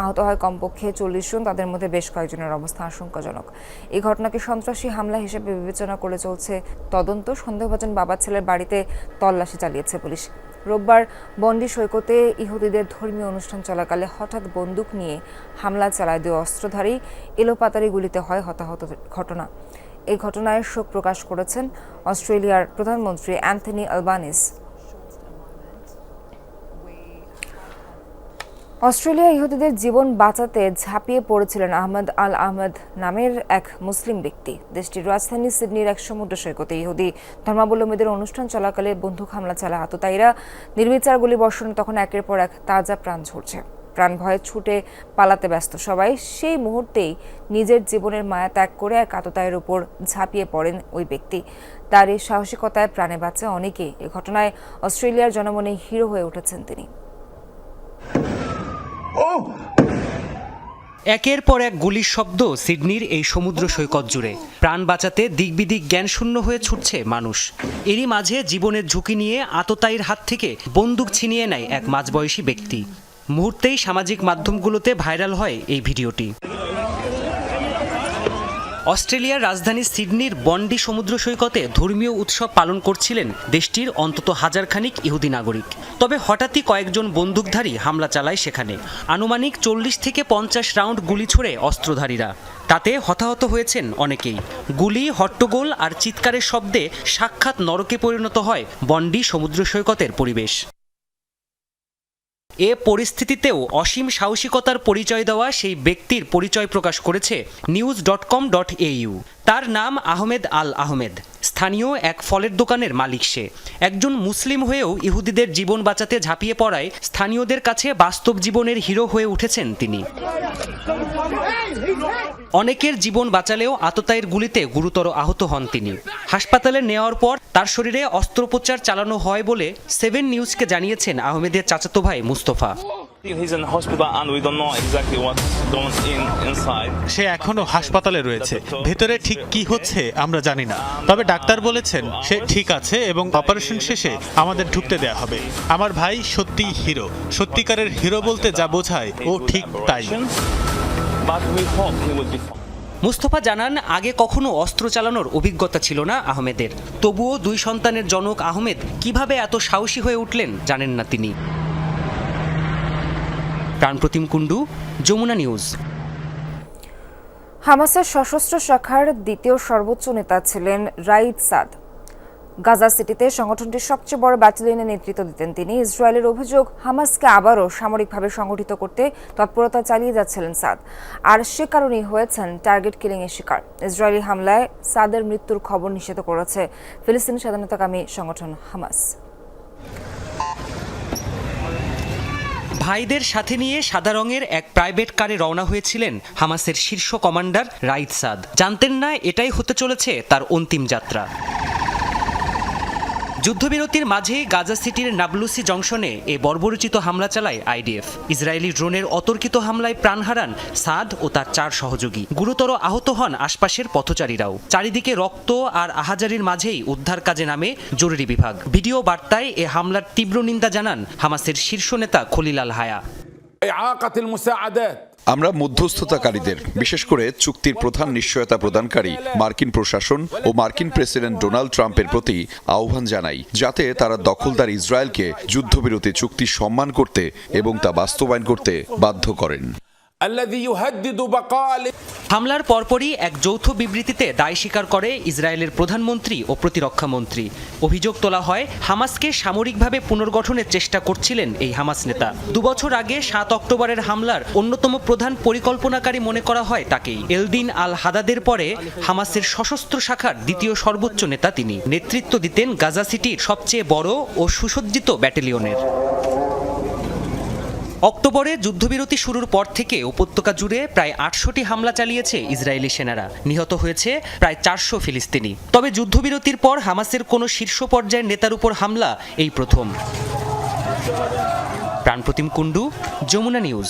আহত হয় কমপক্ষে 40 জন, তাদের মধ্যে বেশ কয়েকজনের অবস্থা আশঙ্কাজনক। এই ঘটনাকে সন্ত্রাসী হামলা হিসেবে বিবেচনা করে চলছে তদন্ত। সন্দেহভাজন বাবা ছেলের বাড়িতে তল্লাশি চালিয়েছে পুলিশ। রোববার বন্ডি সৈকতে ইহুদিদের ধর্মীয় অনুষ্ঠান চলাকালে হঠাৎ বন্দুক নিয়ে হামলা চালায় 2 অস্ত্রধারী। এলোপাতাড়ি গুলিতে হয় হতাহত ঘটনা। এই ঘটনায় শোক প্রকাশ করেছেন অস্ট্রেলিয়ার প্রধানমন্ত্রী অ্যান্থনি আলবানিজ। অস্ট্রেলিয়া ইহুদিদের জীবন বাঁচাতে ঝাঁপিয়ে পড়েছিলেন আহমদ আল আহমদ নামের এক মুসলিম ব্যক্তি। দেশটির রাজধানী সিডনির এক সমুদ্র সৈকতে ইহুদি ধর্মাবলম্বীদের অনুষ্ঠান চলাকালে বন্দুক হামলা চালায় আততায়ীরা। নির্বিচার গুলি বর্ষণে তখন একের পর এক তাজা প্রাণ ঝরছে। প্রাণ ভয়ে ছুটে পালাতে ব্যস্ত সবাই। সেই মুহূর্তেই নিজের জীবনের মায়া ত্যাগ করে এক আততায়ীর উপর ঝাঁপিয়ে পড়েন ওই ব্যক্তি। তার এই সাহসিকতায় প্রাণে বাঁচে অনেকে। এ ঘটনায় অস্ট্রেলিয়ার জনমনে হিরো হয়ে উঠেছেন তিনি। একের পর এক গুলির শব্দ সিডনির এই সমুদ্র সৈকত জুড়ে। প্রাণ বাঁচাতে দিকবিদিক জ্ঞানশূন্য হয়ে ছুটছে মানুষ। এরই মাঝে জীবনের ঝুঁকি নিয়ে আততায়ীর হাত থেকে বন্দুক ছিনিয়ে নেয় এক মাঝবয়সী ব্যক্তি। মুহূর্তেই সামাজিক মাধ্যমগুলোতে ভাইরাল হয় এই ভিডিওটি। অস্ট্রেলিয়ার রাজধানী সিডনির বন্ডি সমুদ্র সৈকতে ধর্মীয় উৎসব পালন করছিলেন দেশটির অন্তত হাজারখানিক ইহুদি নাগরিক। তবে হঠাৎই কয়েকজন বন্দুকধারী হামলা চালায় সেখানে। আনুমানিক 40 থেকে 50 রাউন্ড গুলি ছোড়ে অস্ত্রধারীরা। তাতে হতাহত হয়েছেন অনেকেই। গুলি, হট্টগোল আর চিৎকারের শব্দে সাক্ষাৎ নরকে পরিণত হয় বন্ডি সমুদ্র সৈকতের পরিবেশ। এ পরিস্থিতিতেও অসীম সাহসিকতার পরিচয় দেওয়া সেই ব্যক্তির পরিচয় প্রকাশ করেছে news.com.au। তার নাম আহমেদ আল আহমেদ। স্থানীয় এক ফলের দোকানের মালিক সে। একজন মুসলিম হয়েও ইহুদিদের জীবন বাঁচাতে ঝাঁপিয়ে পড়ায় স্থানীয়দের কাছে বাস্তব জীবনের হিরো হয়ে উঠেছেন তিনি। অনেকের জীবন বাঁচালেও আততায়ীর গুলিতে গুরুতর আহত হন তিনি। হাসপাতালে নেওয়ার পর তার শরীরে অস্ত্রোপচার চালানো হয় বলে 7 নিউজকে জানিয়েছেন আহমেদের চাচাতো ভাই মুস্তফা। সে এখনো হাসপাতালে রয়েছে, ভেতরে ঠিক কি হচ্ছে আমরা জানি না। তবে ডাক্তার বলেছেন সে ঠিক আছে এবং অপারেশন শেষে আমাদের ঢুকতে দেয়া হবে। আমার ভাই সত্যি হিরো। সত্যিকারের হিরো বলতে যা বোঝায় ও ঠিক তাই। মুস্তফা জানান, আগে কখনো অস্ত্র চালানোর অভিজ্ঞতা ছিল না আহমেদের। তবুও 2 সন্তানের জনক আহমেদ কিভাবে এত সাহসী হয়ে উঠলেন জানেন না তিনি। প্রাণপ্রতিম কুণ্ডু, যমুনা নিউজ। হামাসের সশস্ত্র শাখার দ্বিতীয় সর্বোচ্চ নেতা ছিলেন রাইদ সাদ। গাজা সিটিতে সংগঠনটির সবচেয়ে বড় ব্যাটালিয়নের নেতৃত্ব দিতেন তিনি। ইসরায়েলের অভিযোগ, হামাসকে আবারও সামরিকভাবে সংগঠিত করতে তৎপরতা চালিয়ে যাচ্ছিলেন সাদ, আর সে কারণেই হয়েছেন টার্গেট কিলিং এর শিকার। ইসরায়েলি হামলায় সাদের মৃত্যুর খবর নিশ্চিত করেছে ফিলিস্তিনি স্বাধীনতাকামী সংগঠন হামাস। ভাইদের সাথে নিয়ে সাদা রঙের এক প্রাইভেট কারে রওনা হয়েছিলেন হামাসের শীর্ষ কমান্ডার রাইদ সাদ। জানতেন না এটাই হতে চলেছে তার অন্তিম যাত্রা। যুদ্ধবিরতির মাঝে গাজা সিটির নাবলুসি জংশনে এ বর্বরোচিত হামলা চালায় আইডিএফ। ইসরায়েলি ড্রোনের অতর্কিত হামলায় প্রাণ হারান সাদ ও তার 4 সহযোগী। গুরুতর আহত হন আশপাশের পথচারীরাও। চারিদিকে রক্ত আর আহাজারির মাঝেই উদ্ধার কাজে নামে জরুরি বিভাগ। ভিডিও বার্তায় এ হামলার তীব্র নিন্দা জানান হামাসের শীর্ষ নেতা খলিল আল হায়া। আমরা মধ্যস্থতাকারীদের, বিশেষ করে চুক্তির প্রধান নিশ্চয়তা প্রদানকারী মার্কিন প্রশাসন ও মার্কিন প্রেসিডেন্ট ডোনাল্ড ট্রাম্পের প্রতি আহ্বান জানাই, যাতে তারা দখলদার ইসরায়েলকে যুদ্ধবিরতি চুক্তি সম্মান করতে এবং তা বাস্তবায়ন করতে বাধ্য করেন। হামলার পরপরই এক যৌথ বিবৃতিতে দায় স্বীকার করে ইসরায়েলের প্রধানমন্ত্রী ও প্রতিরক্ষা মন্ত্রী। অভিযোগ তোলা হয়, হামাসকে সামরিকভাবে পুনর্গঠনের চেষ্টা করছিলেন এই হামাস নেতা। 2 বছর আগে 7 অক্টোবরের হামলার অন্যতম প্রধান পরিকল্পনাকারী মনে করা হয় তাকেই। এলদিন আল হাদাদের পরে হামাসের সশস্ত্র শাখার দ্বিতীয় সর্বোচ্চ নেতা তিনি। নেতৃত্ব দিতেন গাজা সিটির সবচেয়ে বড় ও সুসজ্জিত ব্যাটালিয়নের। অক্টোবরে যুদ্ধবিরতি শুরুর পর থেকে উপত্যকা জুড়ে প্রায় 800টি হামলা চালিয়েছে ইসরায়েলি সেনারা। নিহত হয়েছে প্রায় 400 ফিলিস্তিনি। তবে যুদ্ধবিরতির পর হামাসের কোনো শীর্ষ পর্যায়ের নেতার উপর হামলা এই প্রথম। প্রাণপ্রতিম কুণ্ডু, যমুনা নিউজ।